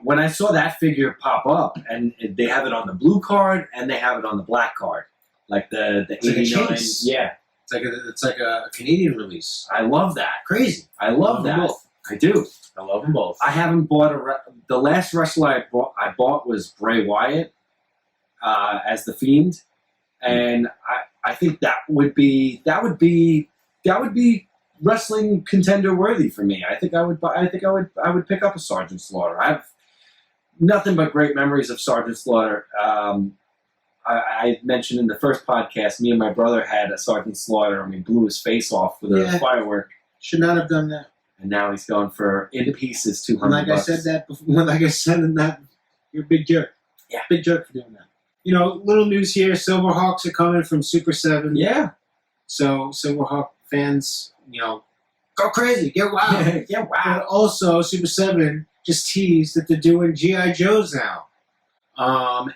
when I saw that figure pop up, and they have it on the blue card and they have it on the black card, like the it's 89. Like it's like a Canadian release. I love that. Crazy. I love that. Both. I do. I love them both. I haven't bought the last wrestler I bought was Bray Wyatt as the Fiend, and I think that would be wrestling contender worthy for me. I think I would pick up a Sergeant Slaughter. I have nothing but great memories of Sergeant Slaughter. I mentioned in the first podcast, me and my brother had a Sergeant Slaughter, and we blew his face off with a firework. Should not have done that. And now he's going for into pieces $200. Like I said that before. Like I said in that, you're a big jerk. Yeah, big jerk for doing that. Little news here: Silverhawks are coming from Super 7. Yeah. So Silverhawk fans, go crazy, get wild, yeah, wow. But also, Super 7 just teased that they're doing G.I. Joes now.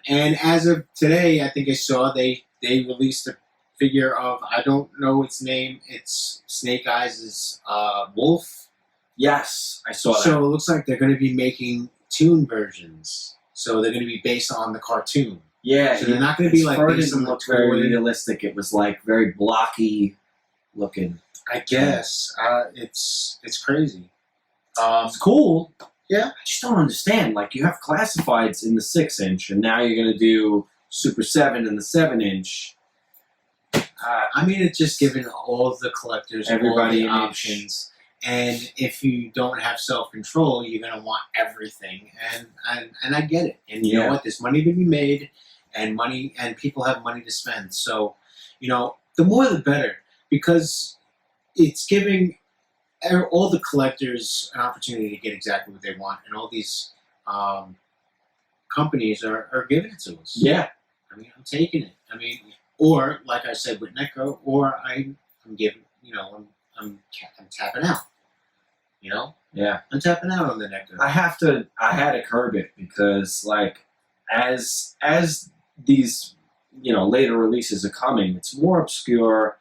And as of today, I think I saw they released a figure of, I don't know its name. It's Snake Eyes' Wolf. Yes, I saw that. So it looks like they're going to be making toon versions. So they're going to be based on the cartoon. Yeah. So they're not going to be like based on the toy. Very realistic. It was like very blocky looking. I guess it's crazy. It's cool. Yeah. I just don't understand. Like, you have classifieds in the 6-inch, and now you're going to do Super 7 in the 7-inch. I mean, it's just giving all the collectors everybody all the options. And if you don't have self-control, you're going to want everything. And I get it. And you know what? There's money to be made, and people have money to spend. So, the more the better, because it's giving all the collectors an opportunity to get exactly what they want, and all these companies are giving it to us. Yeah. I mean, I'm taking it. I mean, or like I said with Necro, or I'm giving, I'm tapping out. Yeah. I'm tapping out on the Necro. I had to curb it, because like as these later releases are coming, it's more obscure.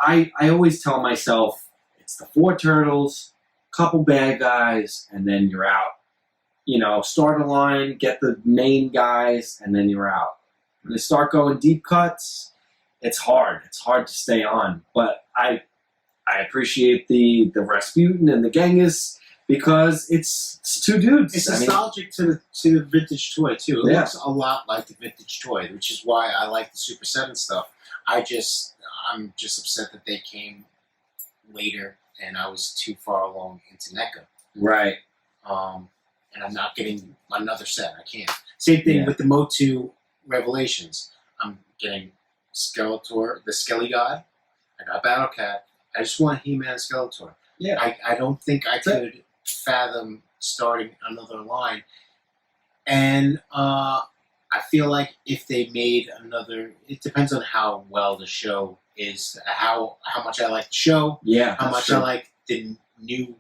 I always tell myself it's the 4 turtles, couple bad guys, and then you're out. Start a line, get the main guys, and then you're out. When they start going deep cuts, it's hard. It's hard to stay on. But I appreciate the Rasputin and the Genghis, because it's 2 dudes. It's nostalgic to the vintage toy too. It Yeah. looks a lot like the vintage toy, which is why I like the Super 7 stuff. I'm just upset that they came later and I was too far along into NECA. Right. And I'm not getting another set. I can't. Same thing with the Motu Revelations. I'm getting Skeletor, the Skelly God. I got Battle Cat. I just want He-Man and Skeletor. Yeah. I don't think I could fathom starting another line. And I feel like if they made another, it depends on how well the show is, how much I like the show, how much I like the new,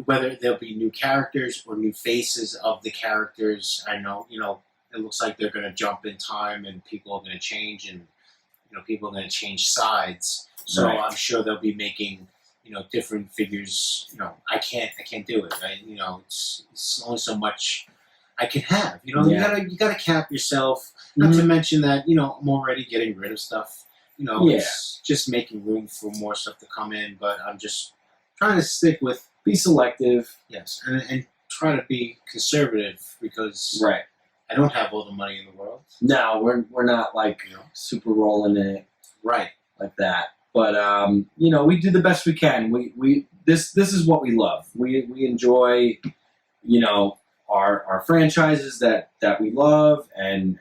whether there'll be new characters or new faces of the characters. I know, it looks like they're going to jump in time and people are going to change, and people are going to change sides. So I'm sure they'll be making, different figures. I can't do it. It's only so much I can have. You gotta cap yourself. Not to mention that I'm already getting rid of stuff. It's just making room for more stuff to come in. But I'm just trying to stick with, be selective. Yes, and try to be conservative, because I don't have all the money in the world. No, we're not like super rolling in it Right. like that. But we do the best we can. This is what we love. We enjoy, our franchises that we love and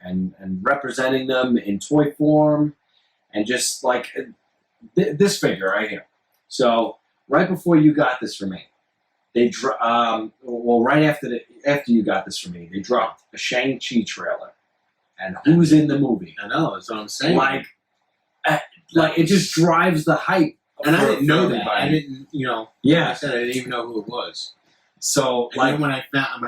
representing them in toy form, and just like this figure right here. So right before you got this for me, right after you got this for me, they dropped a Shang Chi trailer, and who's in the movie? I know, that's what I'm saying. Like it just drives the hype. And I didn't know that. everybody. I didn't, like Yeah. I said, I didn't even know who it was. So And then when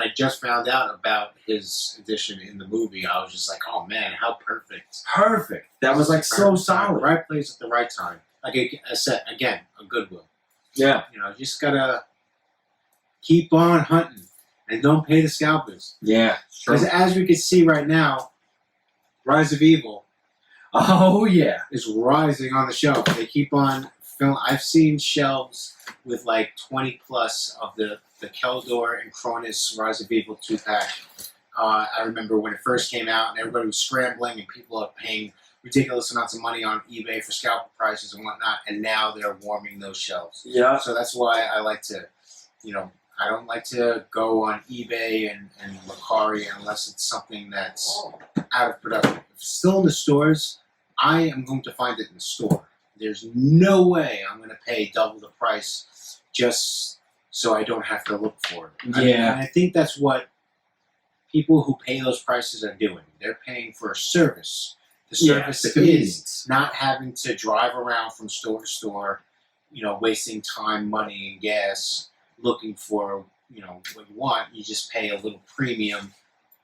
I just found out about his edition in the movie, I was just like, oh man, how perfect. perfect. That was like so solid. Right place at the right time. Like I said, again, a goodwill. Yeah. You just gotta keep on hunting and don't pay the scalpers. Yeah. Because as we can see right now, Rise of Evil Oh yeah. is rising on the shelf. They keep on filling. I've seen shelves with like 20 plus of the Keldor and Cronus Rise of Evil 2-pack. I remember when it first came out and everybody was scrambling and people are paying ridiculous amounts of money on eBay for scalper prices and whatnot, and now they're warming those shelves. Yeah. So that's why I like to, I don't like to go on eBay and Mercari unless it's something that's out of production. If it's still in the stores, I am going to find it in the store. There's no way I'm going to pay double the price just so I don't have to look for it. Yeah. And I think that's what people who pay those prices are doing. They're paying for a service. The service the is convenience. not having to drive around from store to store, wasting time, money, and gas looking for, what you want. You just pay a little premium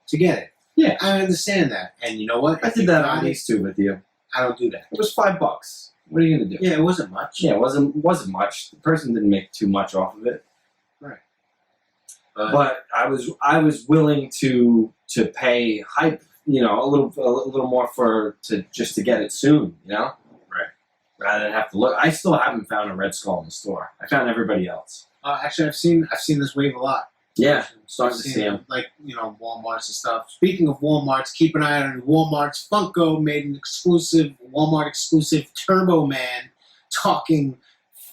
to get it. Yeah. I understand that. And you know what? I If did you that got on it, these two with you. I don't do that. It was $5. What are you gonna do? Yeah, it wasn't much. Yeah, it wasn't much. The person didn't make too much off of it. Right. But I was willing to pay hype, a little more just to get it soon, Right. rather than have to look. I still haven't found a Red Skull in the store. I found everybody else. Actually, I've seen this wave a lot. Yeah, starting I've to seen see them. like Walmarts and stuff. Speaking of Walmarts, keep an eye out on Walmart's. Funko made an Walmart exclusive Turbo Man talking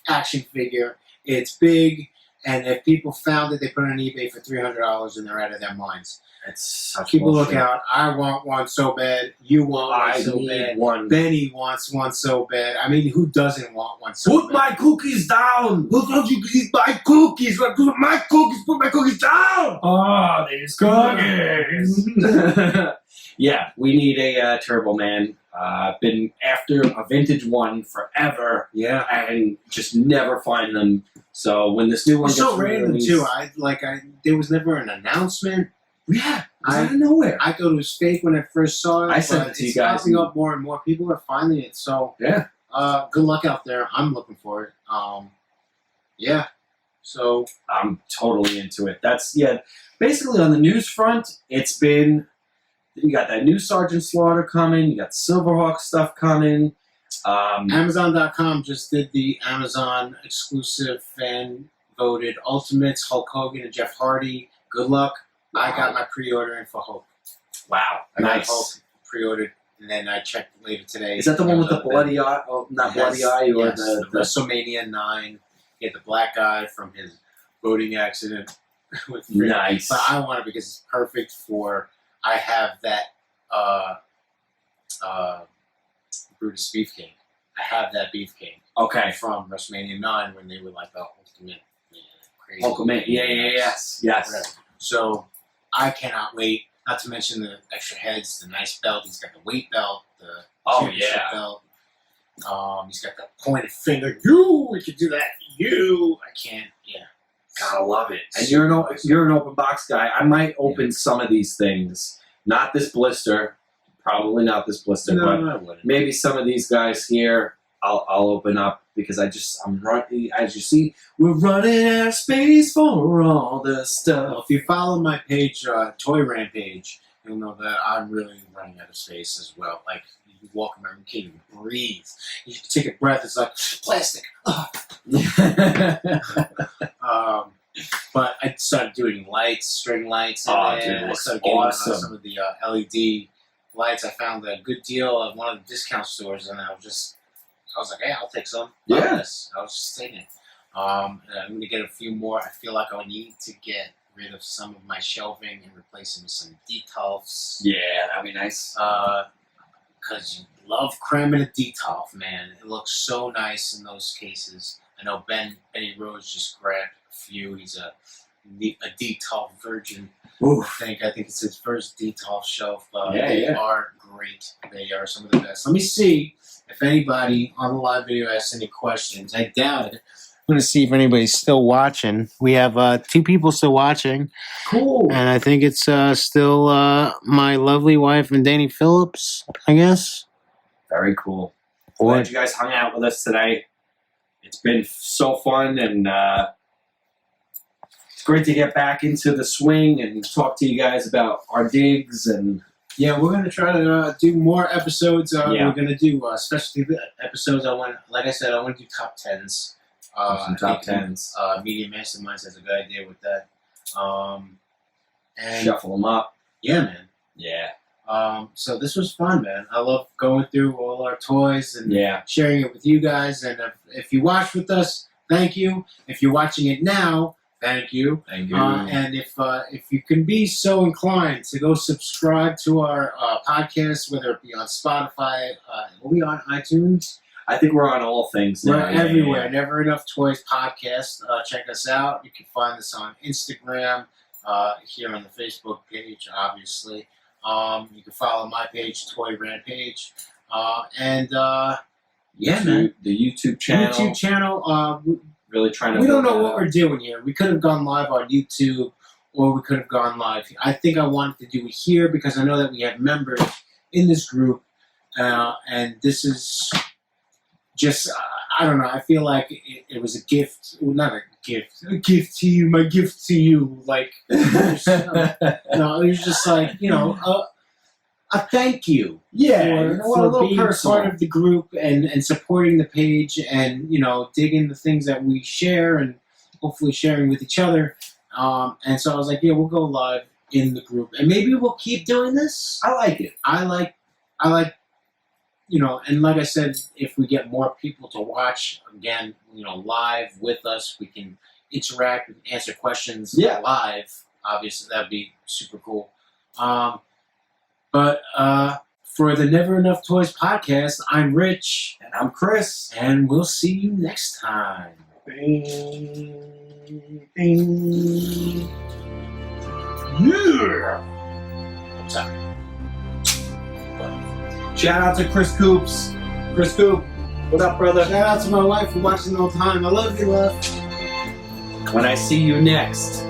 action figure. It's big, and if people found it, they put it on eBay for $300, and they're out of their minds. It's such Keep a bullshit. lookout. I want one so bad. You want one I so need bad. one. Benny wants one so bad. I mean, who doesn't want one so Put bad? my cookies down. Who don't you eat my cookies? Put my cookies. Put my cookies down. Oh, these cookies. Yeah, we need a Turbo Man. I've been after a vintage one forever, Yeah. and just never find them. So when this new one It's gets so random released- too. There was never an announcement. Yeah, out of nowhere. I thought it was fake when I first saw it. I sent but it to you it's guys popping and- up more and more. People are finding it. So Yeah. good luck out there. I'm looking for it. Yeah. So I'm totally into it. Basically on the news front, it's been, you got that new Sergeant Slaughter coming, you got Silverhawk stuff coming. Amazon.com just did the Amazon exclusive fan voted Ultimates, Hulk Hogan and Jeff Hardy. Good luck. I got my pre-order in for Hulk. Wow, I got nice. Hulk pre-ordered, and then I checked later today. Is that the one with the bloody eye? Oh, not bloody eye, or yes, the WrestleMania 9. He had the black guy from his boating accident with Fred. Nice. But I want it because it's perfect for. I have that Brutus Beefcake. I have that Beefcake Okay. from WrestleMania 9 when they were like the ultimate crazy. Ultimate. Yeah, yes. Whatever. So I cannot wait. Not to mention the extra heads, the nice belt. He's got the weight belt, the championship belt. He's got the pointed finger. We can do that. I can't. Yeah. Gotta love it. And you're an open box guy. I might open some of these things. Not this blister. Probably not this blister, but I wouldn't. maybe some of these guys here I'll open up because I'm running. As you see, we're running out of space for all the Well, stuff. if you follow my page, Toy Rampage, you'll know that I'm really running out of space as well. Like, you walk around, you can't even breathe. You take a breath, it's like plastic. But I started doing lights, string lights, and Oh, then dude, it I looks started getting awesome. some of the LED lights. I found a good deal at one of the discount stores, and I was like, hey, I'll take some. Yeah. Yes, I was just taking it. I'm going to get a few more. I feel like I need to get rid of some of my shelving and replace them with some detolfs. Yeah, that'd be nice. Because you love cramming a detolf, man. It looks so nice in those cases. I know Benny Rose just grabbed a few. He's a detolf virgin. Oof. I think it's his first detolf shelf. Yeah, They yeah. are great. They are some of the best. Let me see if anybody on the live video has any questions. I doubt it. I'm going to see if anybody's still watching. We have 2 people still watching. Cool. And I think it's still my lovely wife and Danny Phillips, I guess. Very cool. Glad you guys hung out with us today. It's been so fun, and it's great to get back into the swing and talk to you guys about our digs. And yeah, we're going to try to do more episodes. Yeah. We're going to do specialty episodes. Like I said, I want to do top 10s. some top I think, 10s. Media Masterminds has a good idea with that. And Shuffle them up. yeah, man. Yeah. So this was fun, man. I love going through all our toys and Yeah. sharing it with you guys. And if you watched with us, thank you. If you're watching it now, thank you. Thank you. And if you can be so inclined to go subscribe to our podcast, whether it be on Spotify, are we on iTunes? I think we're on all things now. We're Yeah, everywhere. yeah. Never Enough Toys podcast. Check us out. You can find us on Instagram, here on the Facebook page, obviously. You can follow my page, Toy Rampage. Yeah, man. The YouTube channel. YouTube channel. Really trying to. We don't build know that what up. we're doing here. We could have gone live on YouTube, or we could have gone live. I think I wanted to do it here because I know that we have members in this group, and this is just, I don't know, I feel like it was a gift, well, not a gift to you, my gift to you, like, no, it was just like, a thank you. Yeah, for a little being personal. part of the group and supporting the page and, digging the things that we share and hopefully sharing with each other. And so I was like, yeah, we'll go live in the group. And maybe we'll keep doing this. I like it. I like, and like I said, if we get more people to watch, again, live with us, we can interact and answer questions live. Obviously, that'd be super cool. But for the Never Enough Toys podcast, I'm Rich. And I'm Chris. And we'll see you next time. Bing, bing. Yeah! Sorry. Shout out to Chris Coops. Chris Coop, what up, brother? Shout out to my wife for watching the whole time. I love you, love. When I see you next.